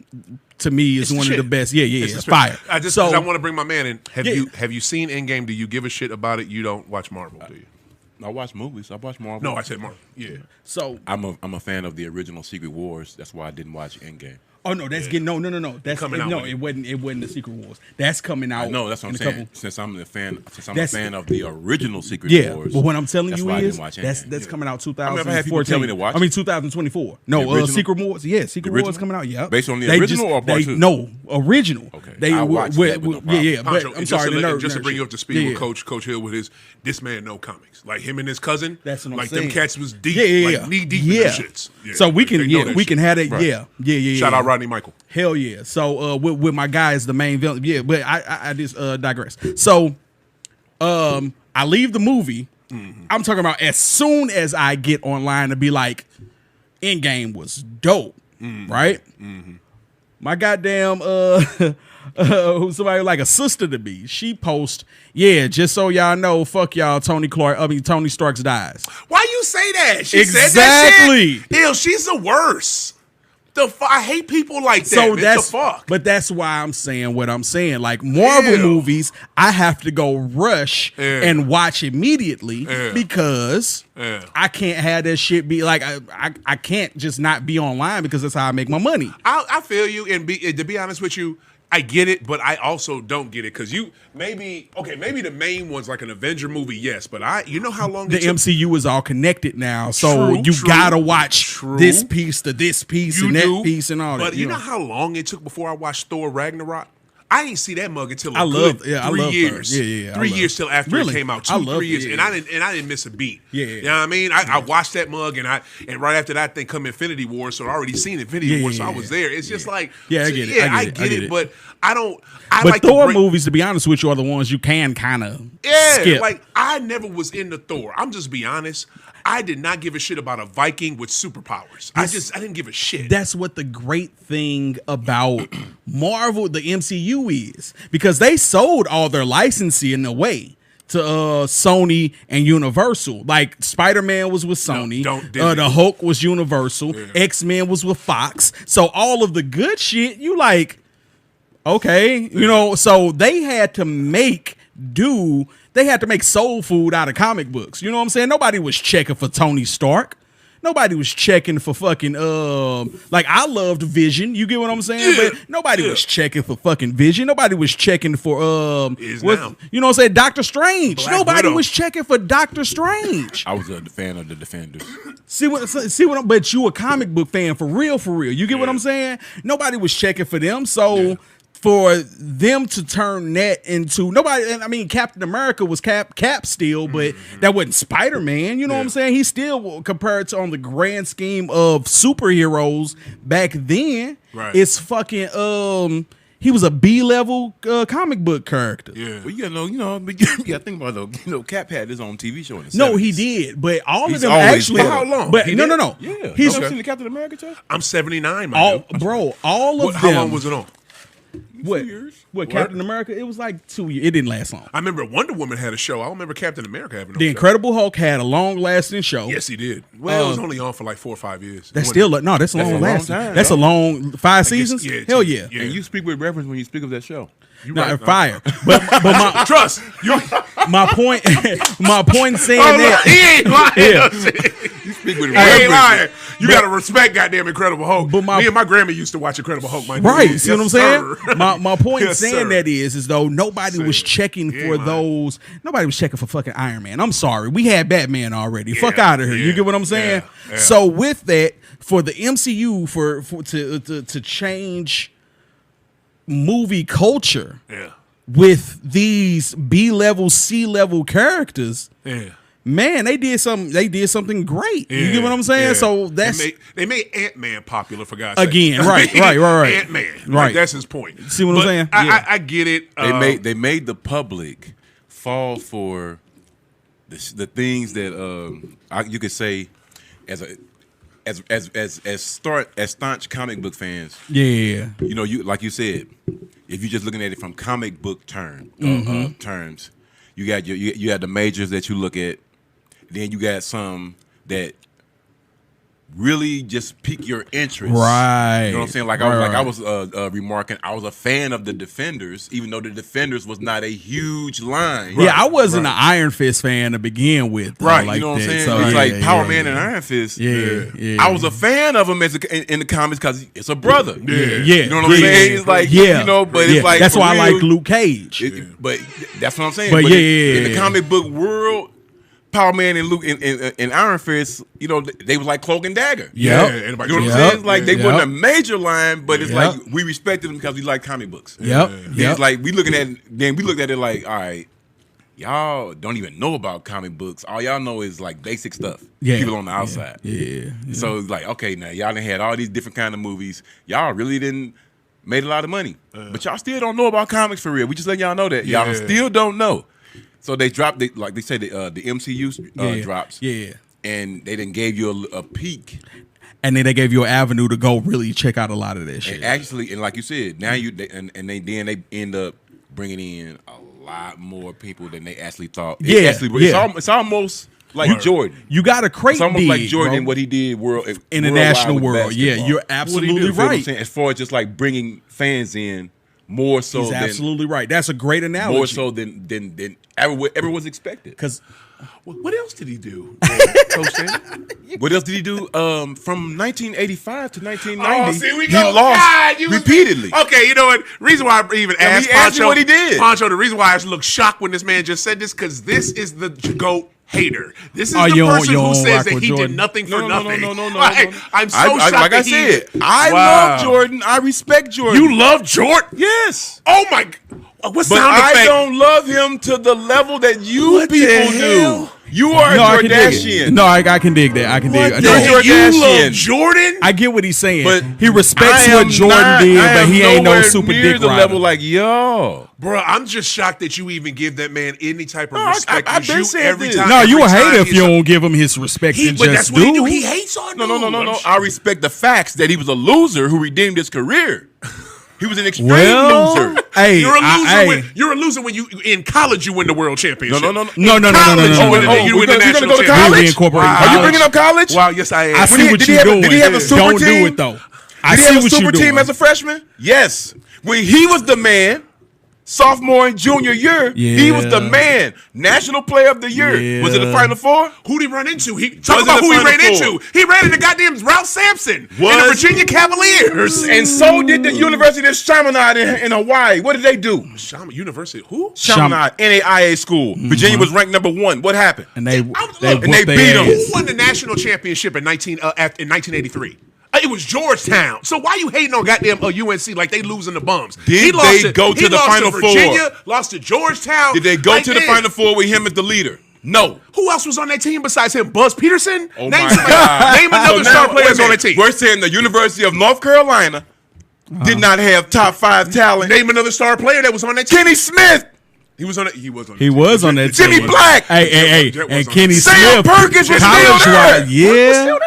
B: to me is one of the best. Yeah, it's fire.
A: I want to bring my man in. Have you seen Endgame? Do you give a shit about it? You don't watch Marvel, do you?
C: I watch movies. I watch Marvel.
A: No, I said Marvel. Yeah.
B: So
C: I'm a fan of the original Secret Wars. That's why I didn't watch Endgame.
B: Oh no, that's getting no. That's
A: coming out.
B: No, it wasn't the Secret Wars. That's coming out.
C: No, that's what I'm
B: in
C: saying.
B: Couple,
C: Since I'm a fan of the original Secret Wars.
B: But what I'm telling
C: that's
B: you
C: why I
B: is
C: didn't watch
B: that's
C: Endgame.
B: coming out
C: I've never had people
B: 2014.
C: tell me to watch.
B: I mean 2024. No, Secret Wars. Yeah, Secret Wars coming out. Yeah,
C: based on the original or part two?
B: No, original.
C: Okay, I watched that with no problem.
B: Yeah.
A: Pancho,
B: But I'm sorry,
A: just to bring you up to speed
B: Yeah.
A: with Coach Hill with his this man know comics. Like him and his cousin.
B: That's what I'm
A: like
B: saying.
A: them cats was deep.
B: Yeah.
A: Like knee deep in them shits. Yeah.
B: So we can
A: They know that
B: we
A: shit.
B: can have it.
A: Right.
B: Yeah.
A: Shout out Rodney Michael.
B: Hell yeah. So with my guy as the main villain. Yeah, but I just digress. So I leave the movie. I'm talking about as soon as I get online to be like, Endgame was dope. Right? My goddamn somebody like a sister to me, she posts, yeah, just so y'all know, fuck y'all, Tony Stark dies.
A: Why you say that? She
B: Exactly.
A: said that shit? Ew, she's the worst. I hate people like that.
B: So
A: that's the fuck.
B: But that's why I'm saying what I'm saying. Like Marvel movies, I have to go rush and watch immediately because I can't have that shit be like I can't just not be online because that's how I make my money.
A: I feel you, and to be honest with you, I get it, but I also don't get it because maybe the main one's like an Avenger movie, yes, but you know how long
B: the MCU is all connected now, so you gotta watch this piece to this piece and that piece and all that.
A: But you know how long it took before I watched Thor Ragnarok? I didn't see that mug until 3 years.
B: Yeah.
A: 3 years till after it came out. 3 years,
B: it.
A: and I didn't miss a beat.
B: Yeah.
A: You know what I mean? I watched that mug, and right after that thing come Infinity War, so I already seen Infinity War, so I was there. It's just like,
B: I get it.
A: I get it, but I don't.
B: But like Thor movies, to be honest with you, are the ones you can kind of skip.
A: Like I never was into Thor. I'm just be honest. I did not give a shit about a Viking with superpowers. I didn't give a shit.
B: That's what the great thing about Marvel, the MCU is, because they sold all their licensing away to Sony and Universal. Like Spider-Man was with Sony, the Hulk was Universal, X-Men was with Fox. So all of the good shit, you like, okay, you know, so they had to make soul food out of comic books. You know what I'm saying? Nobody was checking for Tony Stark. Nobody was checking for fucking like I loved Vision. You get what I'm saying? But nobody was checking for fucking Vision. Nobody was checking for you know what I'm saying? Doctor Strange.
A: Black
B: Nobody
A: Widow.
B: was checking for Doctor Strange.
C: I was a fan of the Defenders.
B: But you a comic book fan for real. You get what I'm saying? Nobody was checking for them. So for them to turn that into Captain America was Cap still, but that wasn't Spider-Man. You know what I'm saying? He still, compared to on the grand scheme of superheroes back then, it's fucking he was a B-level comic book character.
C: Yeah. Well, you gotta think about it though. Cap had his own TV show in the 70s.
B: No, he did, but all of them actually.
A: For how long?
B: But no.
C: Yeah.
B: He's
C: never seen the Captain America show?
A: I'm 79, man.
B: All of them.
A: How long was it on?
B: What?
C: few years.
B: What? Captain America? It was like 2 years. It didn't last long.
A: I remember Wonder Woman had a show. I don't remember Captain America having no
B: The
A: show.
B: Incredible Hulk had a long-lasting show.
A: Yes, he did. Well, it was only on for like 4 or 5 years.
B: That's still no. That's a long lasting.
C: time,
B: That's a long 5 seasons.
A: yeah,
B: Hell
A: geez,
B: yeah.
A: yeah.
C: And you speak with reverence when you speak of that show.
A: You
B: No,
A: right.
B: fire. But my
A: Trust. You,
B: my point in saying
A: oh,
B: that.
A: he ain't lying.
B: Yeah.
C: You speak with
A: He ain't lying.
C: reverence.
A: You gotta respect goddamn Incredible Hulk.
B: But
A: Me and my grandma used to watch Incredible Hulk. My
B: Right,
A: dude.
B: see what I'm
A: Yes,
B: saying?
A: sir.
B: My point in
A: Yes,
B: saying
A: sir.
B: that is though nobody was
A: Say it.
B: checking
A: You
B: for
A: ain't lying.
B: those. Nobody was checking for fucking Iron Man. I'm sorry, we had Batman already. Fuck
A: Yeah,
B: out of here. You
A: yeah,
B: get what I'm saying?
A: yeah, yeah.
B: So with that, for the MCU to change movie culture
A: Yeah.
B: with these B-level, C-level characters.
A: Yeah.
B: Man, they did something great. You
A: Yeah,
B: get what I'm saying?
A: yeah.
B: So that's
A: they made Ant-Man popular for God's sake.
B: Again, right.
A: Ant-Man,
B: Right.
A: like, that's his point.
B: See what I'm
A: But
B: saying?
A: I,
B: Yeah.
A: I get it.
C: They made the public fall for the things that you could say as staunch comic book fans.
B: yeah.
C: You know, you like you said, if you're just looking at it from comic book terms, you got you had the majors that you look at, then you got some that really just pique your interest.
B: Right.
C: You know what I'm saying? Like I was remarking, I was a fan of the Defenders, even though the Defenders was not a huge line.
B: Yeah, I wasn't an Iron Fist fan to begin with. though,
C: Right,
B: like
C: you know what I'm
B: that.
C: saying?
B: So,
C: It's
B: yeah,
C: like Power
B: yeah,
C: Man
B: yeah.
C: and Iron Fist.
B: Yeah.
C: I was a fan of him in the comics because it's a brother.
B: Yeah.
C: You know what I'm
B: yeah,
C: saying? It's like, you know, but it's like,
B: that's
C: for
B: why I
C: real,
B: like Luke Cage.
C: But that's what I'm saying.
B: But
C: But in the
B: yeah.
C: comic book world, Power Man and Luke and Iron Fist, you know, they was like Cloak and Dagger.
B: Yep.
A: Yeah,
C: You know what I'm
B: Yep.
C: saying? It's like they
B: Yep.
C: wasn't a major line, but it's
B: Yep.
C: like we respected them because we like comic books.
B: Yep.
C: Then
B: Yep.
C: It's like we looked at it like, all right, y'all don't even know about comic books. All y'all know is like basic stuff.
B: Yeah.
C: People on the outside.
B: Yeah.
C: So it's like, okay, now y'all done had all these different kind of movies. Y'all really didn't made a lot of money, but y'all still don't know about comics for real. We just letting y'all know that y'all
A: Yeah.
C: still don't know. So they dropped it, like they said, the MCU drops.
B: Yeah.
C: And they then gave you a peek.
B: And then they gave you an avenue to go really check out a lot of that shit.
C: And actually, and like you said, now they end up bringing in a lot more people than they actually thought.
B: Yeah,
C: It's almost like Jordan.
B: You got a crate
C: It's almost
B: dig,
C: like Jordan
B: bro.
C: and what he did
B: International
C: worldwide with
B: world. Yeah,
C: basketball.
B: you're
C: What he
B: absolutely
C: do, feel what I'm
B: right.
C: saying? As far as just like bringing fans in more so
B: He's
C: than
B: absolutely right. That's a great analogy.
C: more so than ever was expected.
B: because
A: What else did he do? Coach Damon?
C: What else did he do? From 1985 to 1990,
A: Oh, see, we
C: he
A: go.
C: lost
A: God, you was-
C: repeatedly.
A: Okay, you know what? Reason why I even asked
C: he asked you
A: Pancho
C: what he did.
A: Pancho, the reason why I looked shocked when this man just said this, because this is the GOAT hater. This is
B: Oh,
A: the
B: you don't-
A: person
B: you
A: who
B: don't
A: says
B: rock
A: that
B: with
A: he
B: Jordan?
A: did nothing for
C: No.
A: nothing.
C: No.
A: Like, I'm so shocked
C: like I
A: that
C: said,
A: he,
C: I
A: Wow.
C: love Jordan. I respect Jordan.
A: You love Jordan?
C: yes.
A: Oh my! What
C: But
A: sound
C: I
A: effect?
C: don't love him to the level that you
A: What the
C: people
A: hell?
C: do. You are
B: no,
C: a
B: I can dig it.
C: Jordashian.
B: No, I can dig that. I can dig it.
C: You're
B: No,
C: a
A: You love
C: Jordashian.
A: Jordan?
B: I get what he's saying.
C: But
B: he respects
C: I
B: what
C: am
B: Jordan
C: not-
B: did,
C: I
B: but
C: am
B: he ain't no
C: nowhere
B: super
C: near
B: dick
C: the
B: rider.
C: level like y'all.
A: Bro, I'm just shocked that you even give that man any type of
C: No,
A: respect.
C: I've
A: 'cause
C: been
A: you
C: saying
A: every
C: this.
A: time.
B: No, you a
A: every time
B: hater if
A: he's
B: you don't give him his respect and
A: But
B: just
A: that's what he do.
B: do.
A: He hates on
C: No.
A: dude.
C: I respect the facts that he was a loser who redeemed his career. He was an extreme
B: Well,
C: loser.
B: hey,
A: You're a loser.
B: hey.
A: You're a loser when you in college you win the world championship.
C: No.
B: No.
A: You win the
C: we're gonna
A: national
C: go to
A: championship.
C: college?
B: We incorporate
A: Wow.
C: Are you
B: college.
C: bringing up college?
A: Wow, yes I am.
B: I see
C: Did
B: what
C: he
B: you're
C: have a-
B: doing.
C: did he have a super
B: Don't
C: team?
B: do it though. I
C: Did he
B: see
C: have a
B: what
C: super
B: you're
C: team
B: doing.
C: as a freshman? Yes. When he was the man, sophomore and junior year, he was the
B: Yeah.
C: man. National Player of the Year. Was it the
B: Yeah.
C: Final Four?
A: Who'd he run into? Talk
C: Was
A: about
C: it the
A: who he
C: Final
A: ran
C: Four?
A: into. He ran into goddamn Ralph Sampson in the
C: Was-
A: Virginia Cavaliers.
C: And so did the University of Chaminade in Hawaii. What did they do?
A: Shaman University. Who?
C: Chaminade, NAIA school. Virginia was ranked number 1. What happened?
B: And they
A: look,
B: they
A: and
B: whooped
C: they
B: their
C: beat 'em.
B: ass.
A: Who won the national championship in 1983? It was Georgetown. So why you hating on goddamn UNC like they losing the bums?
C: Did
A: He lost
C: they go to
A: he
C: the
A: lost
C: Final
A: to Virginia,
C: Four?
A: Lost to Georgetown.
C: Did they go
A: Like
C: to the
A: this.
C: Final Four with him as the leader? No.
A: Who else was on that team besides him? Buzz Peterson?
C: Oh
A: Name
C: my
A: somebody-
C: God.
A: Name another
C: So
A: star
C: now,
A: players
C: wait a
A: on that
C: minute.
A: team.
C: We're saying the University of North Carolina did not have top 5 talent.
A: Name another star player that was on that team.
C: Kenny Smith,
A: He was on it. He was on.
B: He was on that
C: Jimmy
B: team.
C: Black.
B: Hey,
A: Jet was
B: and
A: on
B: Kenny
A: that.
C: Sam
B: Smith.
C: Perkins was still there.
B: Yeah.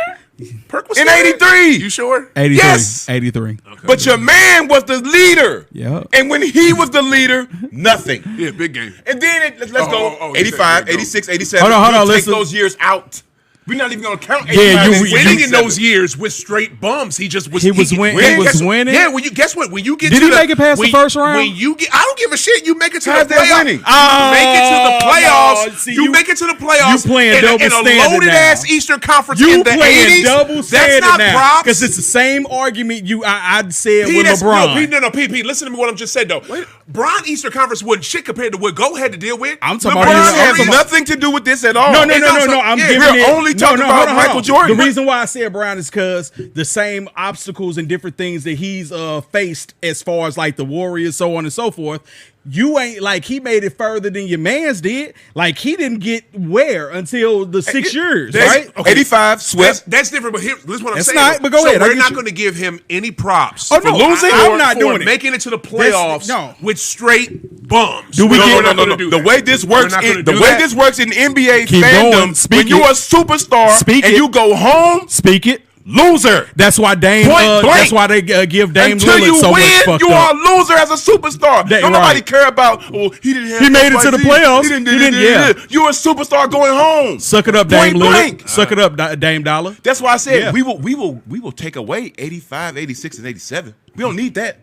A: Perk was
C: in 83.
A: You sure?
B: 83.
C: Yes.
B: 83.
A: Okay.
C: But your man was the leader.
B: Yeah.
C: And when he was the leader, nothing.
A: Yeah, big game.
C: And then let's go
A: oh,
C: 85,
A: you said,
C: 86, 87.
B: Hold on,
C: Take
B: listen.
C: those years out. We're not even gonna count.
B: Yeah,
C: 85,
B: you-
C: 86,
A: Winning in
C: 87.
A: those years with straight bums. He was
B: He was winning?
A: Yeah, when you guess what? When you get
B: Did
A: to
B: he
A: the,
B: make it past the
A: when-
B: first round?
A: When you get, I don't give a shit. You make it to
C: How's
A: the
C: that
A: playoffs.
C: winning?
A: You make it to the playoffs.
B: Oh, see,
A: you make it to the playoffs.
B: you playing
A: in
B: double
A: in
B: standard
A: a loaded
B: now.
A: ass Eastern Conference
B: You
A: in the
B: playing
A: 80s.
B: double
A: That's
B: standard
A: not
B: now
A: props.
B: because it's the same argument I said
A: P,
B: with
A: that's,
B: LeBron.
A: no, P. Listen to me. What I'm just said though. Bron Eastern Conference wasn't shit compared to what Go had to deal with.
B: I'm talking
C: LeBron
B: about
C: has
B: his-
C: nothing to do with this at all.
B: No.
A: It's also-
B: I'm
A: yeah,
B: giving
C: we're
B: it.
C: only talking about
B: hold on.
C: Michael Jordan.
B: The reason why I said Brown is because the same obstacles and different things that he's faced as far as like the Warriors, so on and so forth. You ain't like he made it further than your man's did. Like he didn't get where until the 6 years, right?
A: Okay.
C: 85 swept.
A: That's different, but here, listen what I'm
B: It's
A: saying.
B: not, but go ahead, I
A: We're
B: get
A: not
B: you.
A: going to give him any props
B: Oh,
A: for
B: no,
A: losing
B: I'm
A: or
B: not
A: for
B: doing it.
A: making it to the playoffs
B: no.
A: with straight bums.
B: Do we
A: We're
B: get-
A: not
C: No.
A: gonna do
C: The
A: that.
C: way this works,
A: We're not gonna
C: the
A: do
C: way
A: that.
C: this works in NBA
B: Keep
C: fandom,
B: going. Speak
C: when you're
B: it.
C: a superstar
B: Speak
C: and
B: it.
C: you go home,
B: Speak it.
C: loser.
B: That's why Dame.
C: Point blank.
B: That's why they give Dame
C: Until
B: Lillard
C: you
B: so much
C: win,
B: fucked
C: you
B: up.
C: are a loser as a superstar.
B: That-
C: Don't nobody
B: right.
C: care about. Oh, he didn't have.
B: He made it to the
C: XYZ.
B: playoffs.
C: He didn't.
B: He didn't, yeah.
C: You're a superstar going home.
B: Suck it up, Dame
C: Point
B: Lillard.
C: blank.
B: Suck it up, Dame Dollar.
C: That's why I said
B: Yeah.
C: we will take away 85, 86, and 87. We don't need that.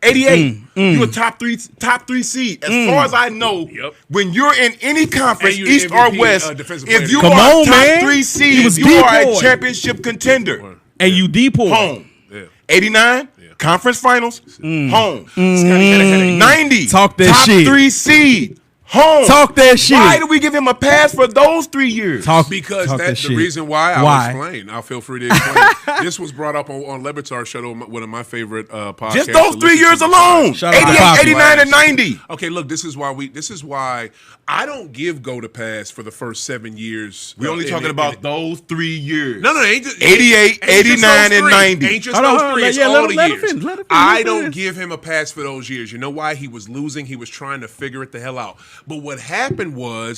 C: 88, you a top three seed. As far as I know,
A: Yep.
C: when you're in any conference,
A: And you
C: East
A: MVP,
C: or West,
A: defensive player
C: if
A: of
C: you
A: the
B: year.
C: are
B: Come on,
C: top
B: man.
C: 3
B: He
C: seed,
B: was
C: you are a
B: D-boy.
C: championship contender.
B: And you deploy.
C: Home.
A: Yeah.
C: 89, conference finals, home.
A: Scotty had a headache.
C: 90,
B: Talk that
C: top
B: shit.
C: 3 seed, home.
B: Talk that shit.
C: Why do we give him a pass for those 3 years?
A: Because
B: talk
A: that's
B: that
A: the
B: shit.
A: reason why I'll
B: Why?
A: explain. I'll feel free to explain. This was brought up on Levitar Show, one of my favorite podcasts.
C: Just those
A: to
C: 3
A: listen
C: years
A: to.
C: alone.
B: Shout out to
C: 88,
B: Poppy.
C: 89, and 90.
A: Okay, look, this is why I don't give Go to pass for the first 7 years.
C: We only talking about those 3 years.
A: No, it ain't just
C: 88,
A: ain't just
C: 89,
A: those
C: and
A: three.
C: 90.
A: Ain't just
B: Hold on,
A: those
B: hold on,
A: three. It's
B: yeah,
A: all
B: let him-
A: the
B: let him
A: years.
B: finish, let him finish,
A: I
B: let him
A: don't
B: finish.
A: give him a pass for those years. You know why? He was losing. He was trying to figure it the hell out. But what had happened was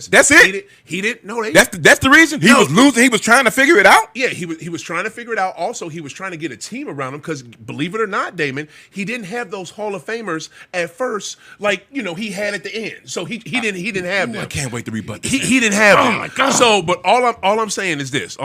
C: That's it?
A: He didn't. No,
C: That's the reason. He
A: No.
C: was losing. He was trying to figure it out.
A: Yeah, he was trying to figure it out. Also, he was trying to get a team around him because, believe it or not, Damon, he didn't have those Hall of Famers at first, like he had at the end. So he didn't have them.
C: I can't wait to rebut this.
A: He didn't have them.
C: Oh, my God.
A: So, but all I'm saying is this.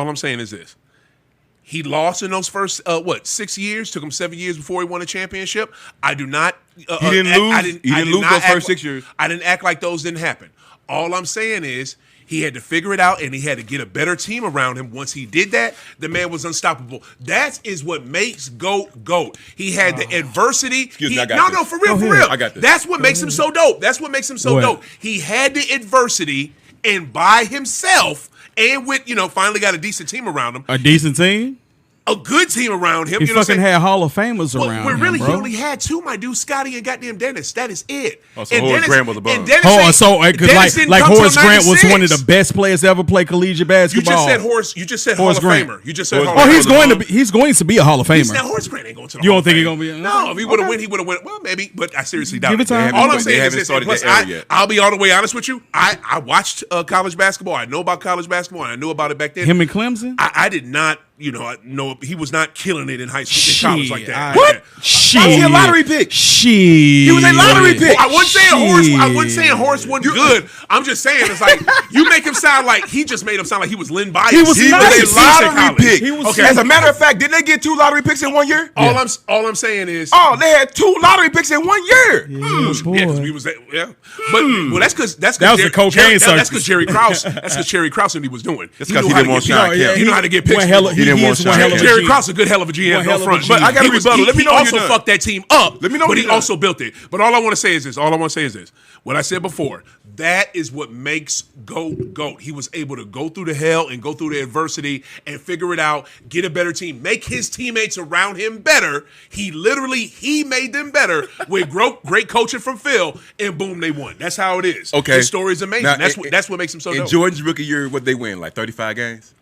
A: He lost in those first 6 years. Took him 7 years before he won a championship. I do not.
C: He didn't lose. He didn't lose those first 6 years.
A: I didn't act like those didn't happen. All I'm saying is he had to figure it out and he had to get a better team around him. Once he did that, the man was unstoppable. That is what makes GOAT. He had the adversity.
C: Excuse me, I got this.
A: For real.
C: I got this.
A: That's what makes him so dope.
B: What?
A: Dope. He had the adversity and by himself and with, finally got a decent team around him.
B: A decent team.
A: A good team around him.
B: He
A: You know what I'm
B: fucking
A: saying?
B: had Hall of Famers around
A: Well,
B: him,
A: really,
B: bro.
A: he only had two, my dude, Scotty and goddamn Dennis. That is it.
C: Oh, so Horace Grant was a bum.
A: And Dennis
B: Hold on,
A: ain't-
B: so because
A: Dennis didn't
B: like
A: come till
B: Horace Grant was
A: 96.
B: one of the best players to ever play collegiate
A: You
B: basketball.
A: just said Horace. You just said
B: Horace
A: Hall of
B: Grant.
A: Famer. You just said
C: Horace
A: Hall of
B: Oh,
A: Famer.
B: he's going to be a Hall of
A: He said
B: Famer.
A: Horace Grant ain't going to the
B: You
A: Hall
B: don't
A: of
B: think he
A: Fame.
B: gonna be-
A: No, if he would have
B: Okay.
A: won, he would have won. Well, maybe, but I seriously doubt
B: Give it
A: it.
B: time.
A: All I'm
C: They
A: saying is
C: haven't
A: this.
C: started
A: Plus,
C: that era yet.
A: I'll be all the way honest with you. I watched college basketball. I know about college basketball. And I knew about it back then.
B: Him and Clemson.
A: I did not. I know he was not killing it in high school, in college like that.
C: What?
B: Shit.
C: Why was he a lottery pick?
B: Shit.
C: He was a lottery pick.
A: Well, I wasn't saying Horace wasn't good. I'm just saying it's like you make him sound like he just made him sound like he was Lynn Bias.
B: He was
C: He
B: nice.
C: was a lottery
A: college.
C: pick.
B: He was
A: Okay.
C: As a matter of fact, didn't they get 2 lottery picks in 1 year?
A: All I'm saying is
C: They had 2 lottery picks in 1 year.
B: Yeah,
A: yeah, because we was but that's because
B: That was the cocaine
A: That's
B: circus.
A: because Jerry Krause. That's because Jerry Krause knew what he was doing.
C: That's 'cause he didn't want Sean Kemp.
A: He knew how to get picks.
B: He didn't want
C: Sean
B: Sean
C: Kemp.
B: Kemp.
A: Jerry Krause, a good hell of a GM,
B: One hell
A: no
B: of a
A: front.
B: GM.
C: But I got a rebuttal. Let me know
A: He
C: when
A: also
C: you're done.
A: fucked that team up.
C: Let me know
A: but
C: when
A: he
C: you're done.
A: also built it. But all I want to say is this. What I said before. That is what makes GOAT. He was able to go through the hell and go through the adversity and figure it out, get a better team, make his teammates around him better. He made them better with great coaching from Phil, and boom, they won. That's how it is.
C: Okay.
A: His story is amazing.
C: Now,
A: That's what makes him so
C: In
A: dope.
C: Jordan's rookie year, what they win? Like 35 games?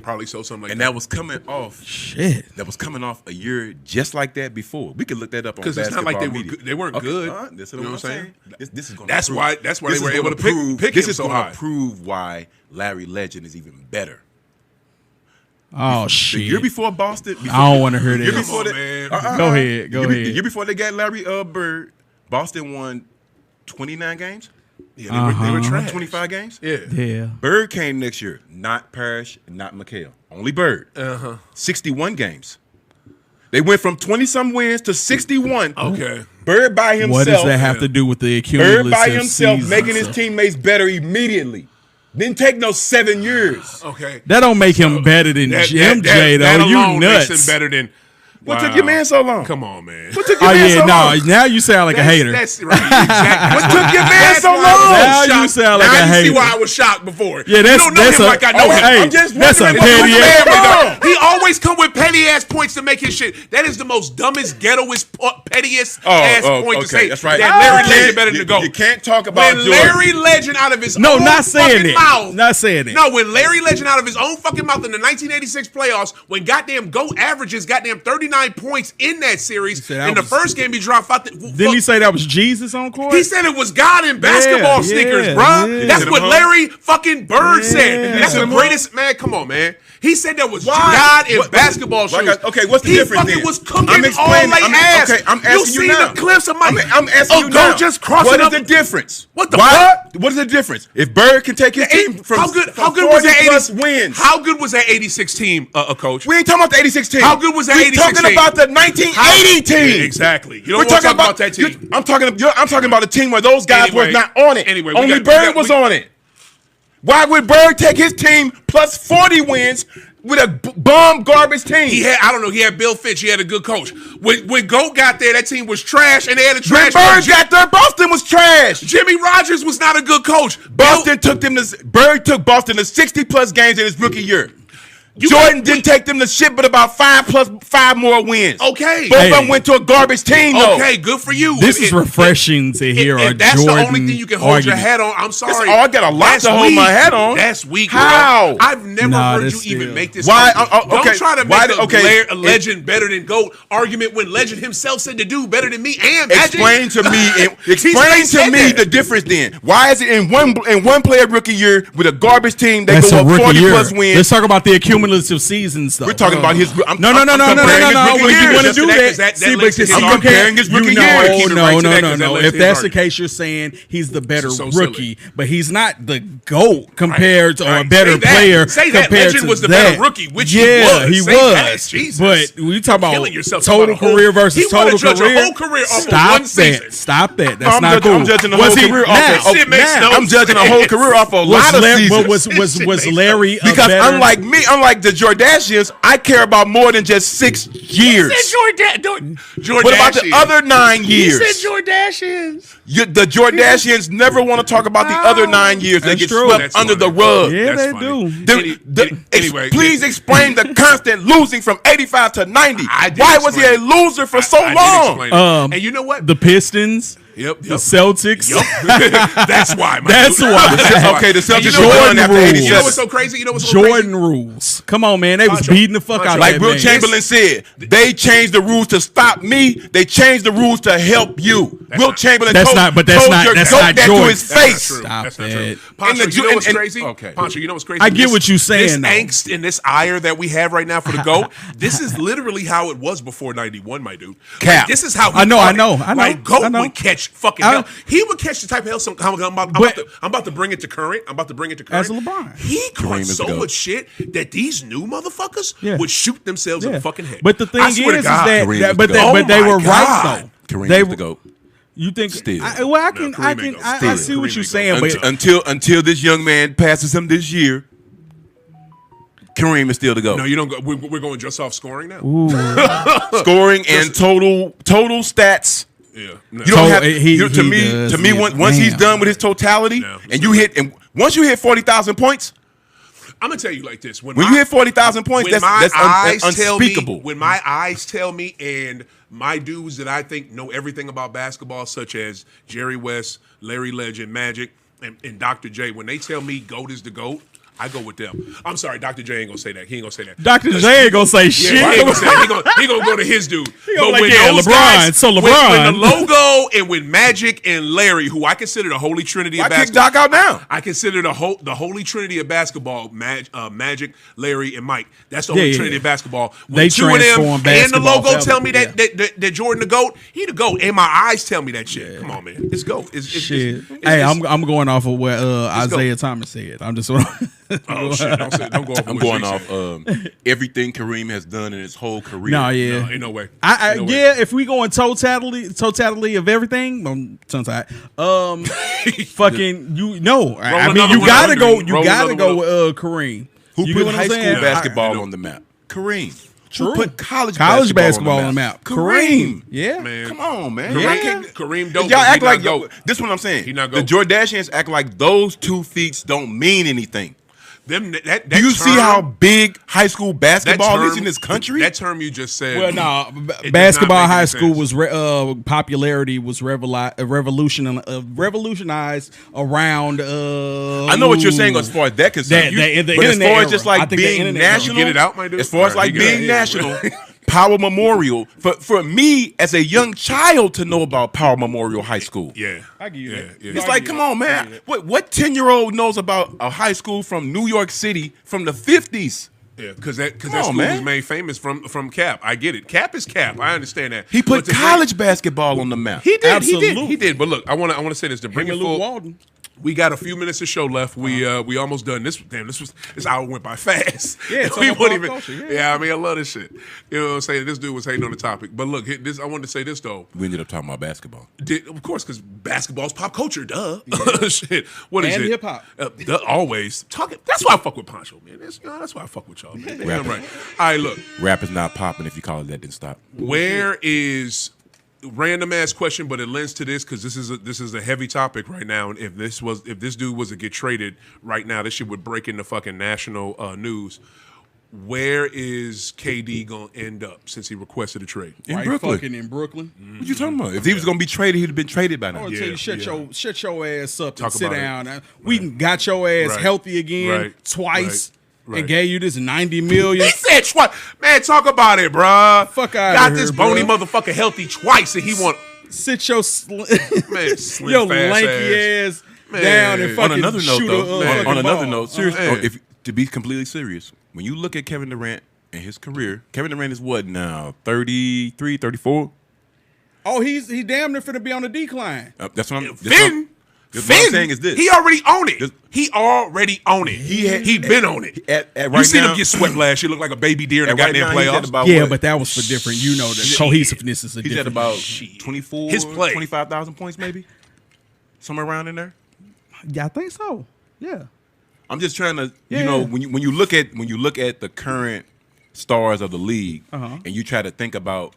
A: Probably something like
C: And
A: that.
C: that was coming off.
B: Shit.
C: That was coming off a year just like that before. We could look that up on
A: Because
C: basketball
A: it's not like they were
C: media.
A: good. They weren't good.
C: This is
A: You know
C: what I'm
A: what I'm
C: saying. This is gonna
A: That's
C: prove-
A: why
C: this
A: they
C: is
A: were able
C: gonna
A: to pick
C: prove-
A: him
C: This is
A: so
C: gonna
A: high.
C: prove why Larry Legend is even better.
B: Oh
C: The
B: shit!
C: year before Boston.
B: I don't want to hear
C: Year
B: this.
C: before
A: Come
C: that.
A: on, man.
B: Go ahead. Go
C: The
B: ahead.
C: year before they got Larry Bird, Boston won 29 games,
A: Yeah, they were trash.
C: 25 games.
B: Yeah.
C: Bird came next year, not Parrish, not McHale. Only Bird. 61 games. They went from 20-some wins to 61.
A: Okay.
C: Bird by himself.
B: What does that have to do with the cumulative
C: Bird by himself,
B: seasons?
C: making his teammates better immediately. Didn't take no 7 years.
A: Okay.
B: That don't make him better than MJ, though.
A: That
B: You
A: alone makes
B: nuts.
A: him better than.
C: What took your man so long?
A: Come on, man.
C: What took your
B: Oh
C: man
B: yeah,
C: so
B: no.
C: long?
B: Now you sound like a hater.
A: That's right. Exactly.
C: What took your man
A: That's
C: so
A: why I was
C: long?
B: Now you
A: shocked.
B: sound like
A: now
B: a
A: you see
B: hater.
A: why I was shocked before.
B: Yeah,
A: you don't know him like I know him.
B: Hey,
C: I'm just
B: that's a
C: wondering what
B: petty
C: took
B: ass.
C: your man wrong.
A: He always come with petty ass points to make his shit. That is the most dumbest, ghettoest, pettiest ass point to say.
C: That's right.
A: That Larry
C: You can't-
A: Legend better than the GOAT.
C: You can't talk about
A: When
C: Jordan.
A: Larry Legend out of his
B: No,
A: own
B: not saying
A: fucking
B: it.
A: mouth.
B: Not saying it.
A: No, when Larry Legend out of his own fucking mouth in the 1986 playoffs, when goddamn GOAT averages goddamn 39 points in that series,
B: said that
A: in the
B: was-
A: first game he dropped.
B: Didn't he say that was Jesus on court?
A: He said it was God in basketball
B: Yeah,
A: sneakers,
B: yeah,
A: bruh.
B: yeah.
A: That's what Larry fucking Bird
B: Yeah.
A: said. That's the
C: Him
A: greatest, man. Come on, man. He said that was
C: Why?
A: God in
C: What-
A: basketball shoes.
C: Okay, what's the
A: he
C: difference
A: fucking
C: then?
A: was cooking
C: I'm
A: all
C: explaining-
A: late ass.
C: Okay, I'm asking you
A: seen
C: now.
A: the clips of my.
C: I'm asking you now.
A: GOAT just crossing
C: What is
A: up.
C: the difference?
A: What the
C: Why?
A: fuck?
C: What is the difference? If Bird can take his team from
A: How good
C: from
A: was that
C: 40+
A: 80
C: wins?
A: How good was that 86 team, coach?
C: We ain't talking about the 86 team.
A: How good was that
C: we
A: 86
C: talking
A: team?
C: about the 1980 team.
A: Yeah, exactly. You
C: We're
A: don't want to
C: talking
A: talk about that team.
C: I'm talking about a team where those guys
A: Anyway,
C: was not on it.
A: anyway, we
C: Only
A: got-
C: Bird was on it. Why would Bird take his team plus 40 wins with a bum garbage team?
A: He had, I don't know, he had Bill Fitch. He had a good coach. When GOAT got there, that team was trash, and they had a
C: When
A: trash
C: Bird
A: coach.
C: got there, Boston was trash.
A: Jimmy Rogers was not a good coach.
C: Bird took Boston to 60+ games in his rookie year.
A: You
C: Jordan
A: got-
C: didn't take them to shit, but about 5 more wins.
A: Okay.
C: Both
B: Hey.
C: of them went to a garbage team, though.
A: Okay, good for you.
B: This is refreshing to hear a
A: If that's
B: Jordan
A: the only thing you can hold
B: argument.
A: your hat on, I'm sorry.
C: Oh, I got a lot
A: That's
C: to hold
A: weak.
C: my hat on.
A: That's weak.
C: How?
A: Bro. I've never
B: Nah,
A: heard
B: that's
A: you even
B: still-
A: make this
C: Why?
A: argument.
C: Okay.
A: Don't try to
C: Why?
A: make
C: Okay.
A: a legend better than GOAT argument when Legend himself said the dude better than me and Magic.
C: Explain to me.
A: He
C: Explain to
A: said
C: me
A: that.
C: the difference. Then why is it in one player rookie year with a garbage team they
B: That's
C: go
B: a
C: up
B: rookie
C: 40+
B: year.
C: wins?
B: Let's talk about the accumulative seasons, though.
C: We're talking about his. I'm
B: No.
C: comparing his rookie
B: When you
C: year.
B: want to
A: Just
B: do
A: that,
B: that,
A: 'cause that
B: see,
A: links to
B: because
A: his
B: you
A: argument.
C: Comparing his rookie
B: no,
C: year.
A: Keep it
B: no,
A: right to
B: no,
A: that,
B: no,
A: 'cause that
B: no.
A: links
B: If
A: to his
B: that's the
A: argument.
B: case, you're saying he's the better
A: This is so
B: rookie,
A: silly.
B: but he's not the GOAT compared to or a
A: Right.
B: better
A: Say that.
B: player.
A: Say that.
B: compared
A: Legend
B: to
A: was the
B: that.
A: better rookie, which he
B: yeah,
A: was.
B: he
A: Say
B: was.
A: that. Jesus.
B: But we talk about
A: Killing yourself
B: total
A: about a whole-
B: career versus
A: he wanna
B: total
A: judge a
B: career.
A: whole career off of
B: Stop
A: one
B: that.
A: season.
B: Stop that. That's
C: I'm
B: not
C: judging-
B: cool.
C: I'm judging the
B: Was
C: whole
B: he-
C: career off
B: now,
C: of-
A: Shit makes
B: now,
A: no
C: I'm judging a whole career off a lot of seasons.
B: Was Larry a
C: Because
B: better?
C: unlike the Jordashians, I care about more than just 6 years.
A: Jordan.
C: What about the other 9 years?
A: Jordashians.
C: The Jordashians never want to talk about the other 9 years. They
B: That's
C: get
B: true.
C: swept
A: That's
C: under
A: funny.
C: the rug.
B: Yeah,
A: That's
B: they
A: funny.
B: do.
A: Anyway,
C: Please explain the constant losing from 85 to 90.
A: I did
C: Why was he a
A: explain
C: loser for so
A: I did
C: long?
A: explain it. And you know what?
B: The Pistons,
A: Yep.
B: the Celtics.
A: That's why. My
B: That's
A: dude.
B: why.
A: That's why.
C: Okay, the
A: And
C: Celtics
A: you
C: were
A: know
C: done
A: what?
C: after
B: rules.
C: 87.
A: You know what's so crazy? You know what's so
B: Jordan
A: crazy?
B: rules. Come on, man. They was
A: Pancho,
B: beating the fuck out of
C: Like
B: that
C: Will
B: man.
C: Chamberlain said, they changed the rules to stop me. They changed the rules to help you. Will
A: not-
C: Chamberlain
B: That's
C: told,
B: not- but that's
C: told
B: not-
C: your
B: that's
C: goat
B: not
C: that
B: Jordan.
C: to his
A: That's
C: face.
A: not true.
B: Stop
A: That's not
B: that.
A: true.
C: And
A: Pancho,
C: the
A: you know what's
C: and-
A: crazy?
C: okay.
A: Pancho, you know what's crazy?
B: I get what you're saying,
A: This
B: though.
A: angst and this ire that we have right now for the GOAT, this is literally how it was before 91, my dude.
C: Cap.
A: Like, this is how he
B: I know,
A: caught
B: I
A: it.
B: know.
A: Like, GOAT
B: I know.
A: would catch fucking
B: I-
A: hell. He would catch the type of hell. I'm about to bring it to current.
B: As a LeBron.
A: He caught
C: is the
A: so
C: GOAT.
A: much shit that these new motherfuckers
B: Yeah.
A: would shoot themselves in
B: Yeah.
A: the fucking head.
B: But the thing
A: I
B: is,
A: swear to God.
C: Kareem was
B: but
C: the
B: they,
C: GOAT.
B: but they
A: Oh
B: were
A: my
B: right
A: God.
B: though.
C: Kareem
B: They
C: was the GOAT.
B: You think?
C: Still.
B: I can,
A: Kareem
B: I
A: ain't
B: can,
A: go.
B: I
A: Still.
B: see what
A: Kareem
B: you're
A: ain't
B: saying,
A: go.
B: but
C: Until this young man passes him this year, Kareem is still the GOAT.
A: No, you don't go. We're going just off scoring now.
C: Scoring and total stats.
A: Yeah. No.
C: You don't have
B: he
C: to me.
B: does,
C: To me,
B: yeah.
C: once he's
B: Damn.
C: done with his totality,
A: No.
C: and once you hit 40,000 points,
A: I'm gonna tell you like this: when
C: you hit 40,000 points,
A: when
C: that's
A: tell me,
C: unspeakable.
A: when my eyes tell me, and my dudes that I think know everything about basketball, such as Jerry West, Larry Legend, Magic, and Dr. J, when they tell me GOAT is the GOAT, I go with them. I'm sorry, Dr. J ain't gonna say that. He ain't gonna say that.
B: Dr. J ain't gonna say shit.
A: Yeah, he ain't gonna say that. He gonna go to his dude.
B: But like, yeah, LeBron. So LeBron.
A: When the logo and with Magic and Larry, who I consider the holy trinity of basketball.
C: I kick Doc out now.
A: I consider the holy trinity of basketball. Magic, Larry, and Mike. That's the holy trinity of basketball. When
B: They
A: two of them
B: transform
A: and the logo
B: basketball
A: tell me
B: forever.
A: that Jordan the GOAT, he the GOAT. And my eyes tell me that shit. Come on, man. It's GOAT.
B: Shit. Hey, I'm going off of what Isaiah Thomas said. I'm just.
A: Oh shit! Don't go off.
C: I'm going off everything Kareem has done in his whole career.
B: No, yeah,
A: no, ain't no way.
B: Ain't no way. If we go in totality of everything, tongue tied. Fucking you know. I mean, you gotta go. You gotta go with Kareem.
C: Who put high school basketball on the map? Kareem.
B: True.
C: Who put college
B: basketball on the map?
C: Kareem.
B: Yeah,
A: man.
C: Come on, man.
A: Kareem dope.
C: Y'all act like this is what I'm saying.
A: He not
C: the
A: GOAT.
C: Jordashians act like those 2 feats don't mean anything. Do you see
A: term,
C: how big high school basketball is in this country?
A: That term you just said.
B: Well, no, basketball high school was popularity was revolutionized around.
C: I know what you're saying as far as that concerned. But as far as just like being national,
A: get it out, my dude.
C: As far as like being national, Power Memorial for me as a young child to know about Power Memorial High School.
A: Yeah,
B: I give you that.
A: Yeah.
C: It's like, come on, man. What 10-year-old knows about a high school from New York City from the 50s?
A: Yeah, because that school was made famous from Cap. I get it. Cap is Cap. I understand that.
C: He put college basketball on the map.
A: He did.
B: Absolutely.
A: He did. But look, I want to say this to bring it full.
B: Walden.
A: We got a few minutes of show left. We almost done. This hour went by fast.
B: Yeah,
A: we wouldn't even.
B: Culture,
A: yeah, I mean, I love this shit. You know what I'm saying? This dude was hating on the topic. But look, I wanted to say this though.
C: We ended up talking about basketball.
A: Of course, because basketball's pop culture. Duh. Yeah. Shit. What is
B: and
A: it?
B: hip hop.
A: Always talking. That's why I fuck with Pancho, man. That's why I fuck with y'all, man. Damn right. All right, look.
C: Rap is not popping. If you call it that, then stop.
A: Where is random ass question, but it lends to this because this is a heavy topic right now. And if this dude was to get traded right now, this shit would break into fucking national news. Where is KD gonna end up since he requested a trade?
C: In Brooklyn.
B: Fucking in Brooklyn.
C: What you talking about? If he was gonna be traded, he'd have been traded by now.
B: I want to tell you, shut your ass up
A: Talk
B: and sit
A: about
B: down.
A: it.
B: We got your ass
A: Right.
B: healthy again
A: Right.
B: twice.
A: Right.
B: And gave you this $90 million.
A: He said twice. Man, talk about it, bruh.
B: Fuck outta
A: Got
B: here,
A: this bony
B: bruh.
A: motherfucker healthy twice, and he want
B: Sit your
A: man slim
B: your
A: fast
B: lanky ass
A: Man.
B: down and
C: On
B: fucking
C: another note,
B: shoot
C: though,
B: a
C: on another
B: ball.
C: note, seriously,
A: man.
C: if to be completely serious, when you look at Kevin Durant and his career, Kevin Durant is what now? 33, 34?
B: Oh, he damn near finna be on the decline.
C: That's what I'm.
A: Finn.
C: What I'm saying is this.
A: He already own it.
C: This-
A: He already own it. He been on it.
C: At
A: You
C: right
A: seen
C: now,
A: him get swept last year? Look like a baby deer in the
C: at right
A: goddamn
C: now, he's at
A: playoffs.
C: about
B: Yeah,
C: what?
B: but that was for different. You know, the cohesiveness is a
C: He's at
B: different.
C: about 24,
A: His play.
C: 25,000 points, maybe, somewhere around in there.
B: Yeah, I think so. Yeah.
C: I'm just trying to,
B: Yeah.
C: you know, when you look at the current stars of the league, and you try to think about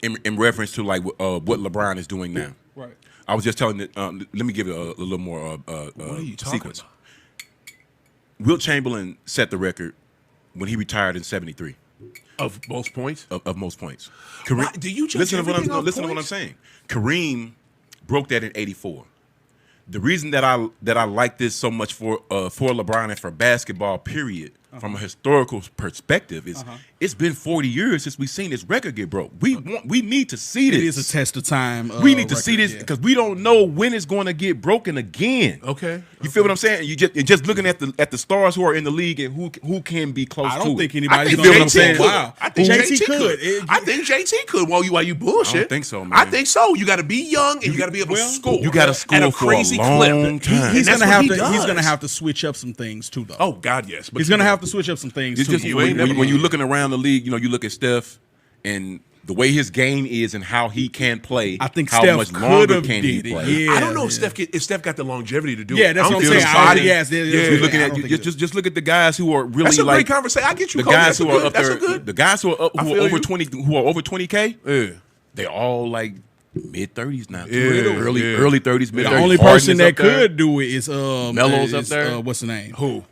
C: in reference to like what LeBron is doing now.
B: Right.
C: I was just telling it. Let me give it a little more
A: are you talking
C: sequence.
A: about?
C: Wilt Chamberlain set the record when he retired in '73
A: Of most points.
C: of most points.
A: Why- do you judge
C: listen to what
A: everything
C: I'm
A: off
C: listen to what I'm
A: points?
C: saying? Kareem broke that in '84. The reason that I like this so much for LeBron and for basketball, period, from a historical perspective, is it's been 40 years since we've seen this record get broke. We need to see this.
B: It is a test of time.
C: We need to see
B: record,
C: this
B: yeah.
C: because we don't know when it's going to get broken again.
A: Okay.
C: You feel what I'm saying? You're just looking at the stars who are in the league and who can be close to
B: I don't
C: it.
B: think anybody's
C: You
B: gonna
C: feel what I'm
B: JT
C: saying?
B: could. Wow.
A: I think
B: JT
A: JT
B: could.
A: could. I think JT could. While you bullshit.
C: I don't think so, man.
A: I think so. You got to be young and you got to be able to score.
C: You got to score
A: at a
C: for
A: crazy
C: a long
A: clip.
C: time.
B: He's
A: And
B: gonna
A: that's
B: have
A: what
B: to.
A: he
B: He's gonna
A: does.
B: have to switch up some things too, though.
A: Oh God, yes. But
B: He's gonna have to switch up some things
C: It's
B: too.
C: just
A: You
C: when,
A: ain't
C: when,
A: never-
C: when you're looking around the league, you know, you look at Steph and the way his game is and how he can play.
B: I think
C: how
B: Steph
C: much
B: could
C: longer
B: have
C: can
B: did
C: he
B: it.
C: play?
B: Yeah,
A: I don't know if Steph got the longevity to do it.
B: Yeah, that's
A: I don't
B: what I'm
A: feel
B: saying.
A: his
B: I-
A: body.
B: yes,
C: You're looking
B: I
C: at
B: don't think
C: just look at the guys who are really
A: That's a
C: like
A: great conversation. I get you,
C: the
A: Coach.
C: guys
A: That's a
C: who are
A: good-
C: up
A: that's
C: there.
A: a good.
C: The guys who are
A: I
C: over
A: feel you.
C: 20 who are over 20K.
A: Yeah.
C: They're all like mid-30s now.
A: Yeah,
C: Early 30s, mid-30s.
B: The only person that could do it is
C: Melo's up there.
B: What's the name?
A: Who?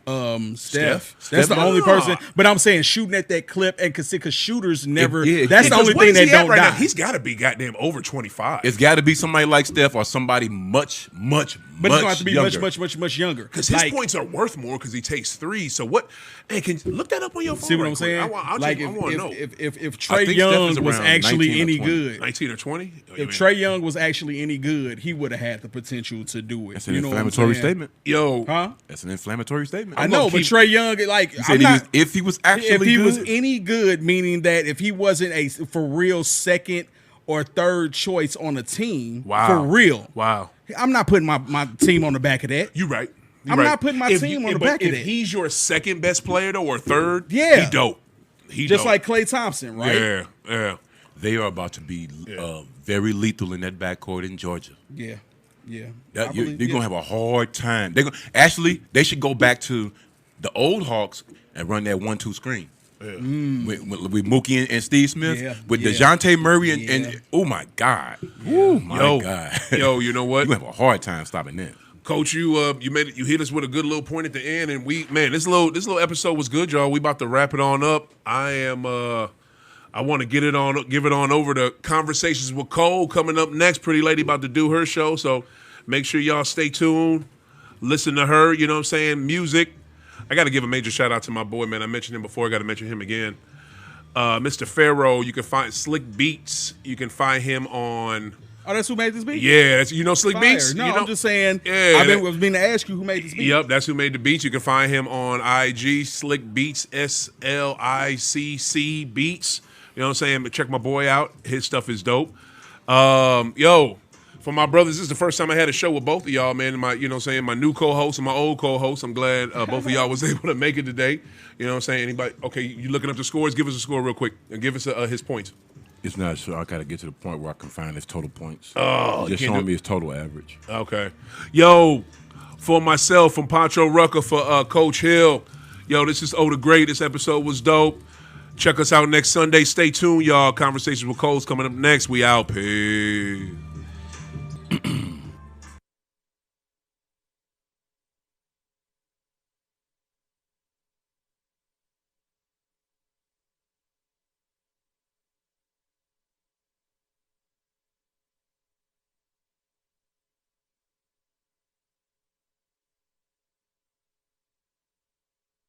B: Steph. That's the only person. But I'm saying shooting at that clip and because shooters never. That's the only thing that don't die.
A: He's got to be goddamn over 25.
C: It's got to be somebody like Steph or somebody much
B: But it's going to have to be
C: younger.
B: much younger.
A: Because his points are worth more because he takes threes. So what? Hey, can you look that up on your phone?
B: See what I'm saying?
A: I want to know.
B: If Trey Young was actually any good,
A: 19 or 20.
B: if Trey Young was actually any good, he would have had the potential to do it.
C: That's an inflammatory statement. That's an inflammatory statement.
B: I know, but Trey Young,
C: if he was
B: any good, meaning that if he wasn't a for real second or third choice on a team, for real, I'm not putting my team on the back of that.
A: You're right.
B: I'm not putting my team on the back of that.
A: If he's your second best player though, or third,
B: he
A: dope.
B: Just like Klay Thompson, right?
A: Yeah.
C: They are about to be very lethal in that backcourt in Georgia.
B: Yeah.
C: They're gonna have a hard time. They should go back to the old Hawks and run that 1-2 screen. With Mookie and Steve Smith, with DeJounte Murray and oh my God, God,
A: you know what?
C: You have a hard time stopping that.
A: Coach, you hit us with a good little point at the end, and this little episode was good, y'all. We about to wrap it on up. I want to give it on over to Conversations with Cole coming up next. Pretty Lady about to do her show, so make sure y'all stay tuned. Listen to her, you know what I'm saying? Music. I got to give a major shout out to my boy, man. I mentioned him before. I got to mention him again. Mr. Pharaoh, you can find Slick Beats. You can find him on.
B: Oh, that's who made this beat?
A: Yeah, Slick Beats?
B: No,
A: I'm
B: just saying. Yeah, I've been to ask you who made this beat.
A: Yep, that's who made the beats. You can find him on IG, Slick Beats, SLICC Beats. You know what I'm saying? Check my boy out. His stuff is dope. For my brothers, this is the first time I had a show with both of y'all, man. My new co-host and my old co-host. I'm glad both of y'all was able to make it today. You know what I'm saying? Anybody? Okay, you looking up the scores? Give us a score real quick and give us his points.
C: It's not sure. I got to get to the point where I can find his total points.
A: Oh,
C: just showing me his total average.
A: Okay. For myself, from Pancho, Rucker, for Coach Hill. This is OThaGreat. This episode was dope. Check us out next Sunday. Stay tuned, y'all. Conversations with Cole's coming up next. We out. Peace.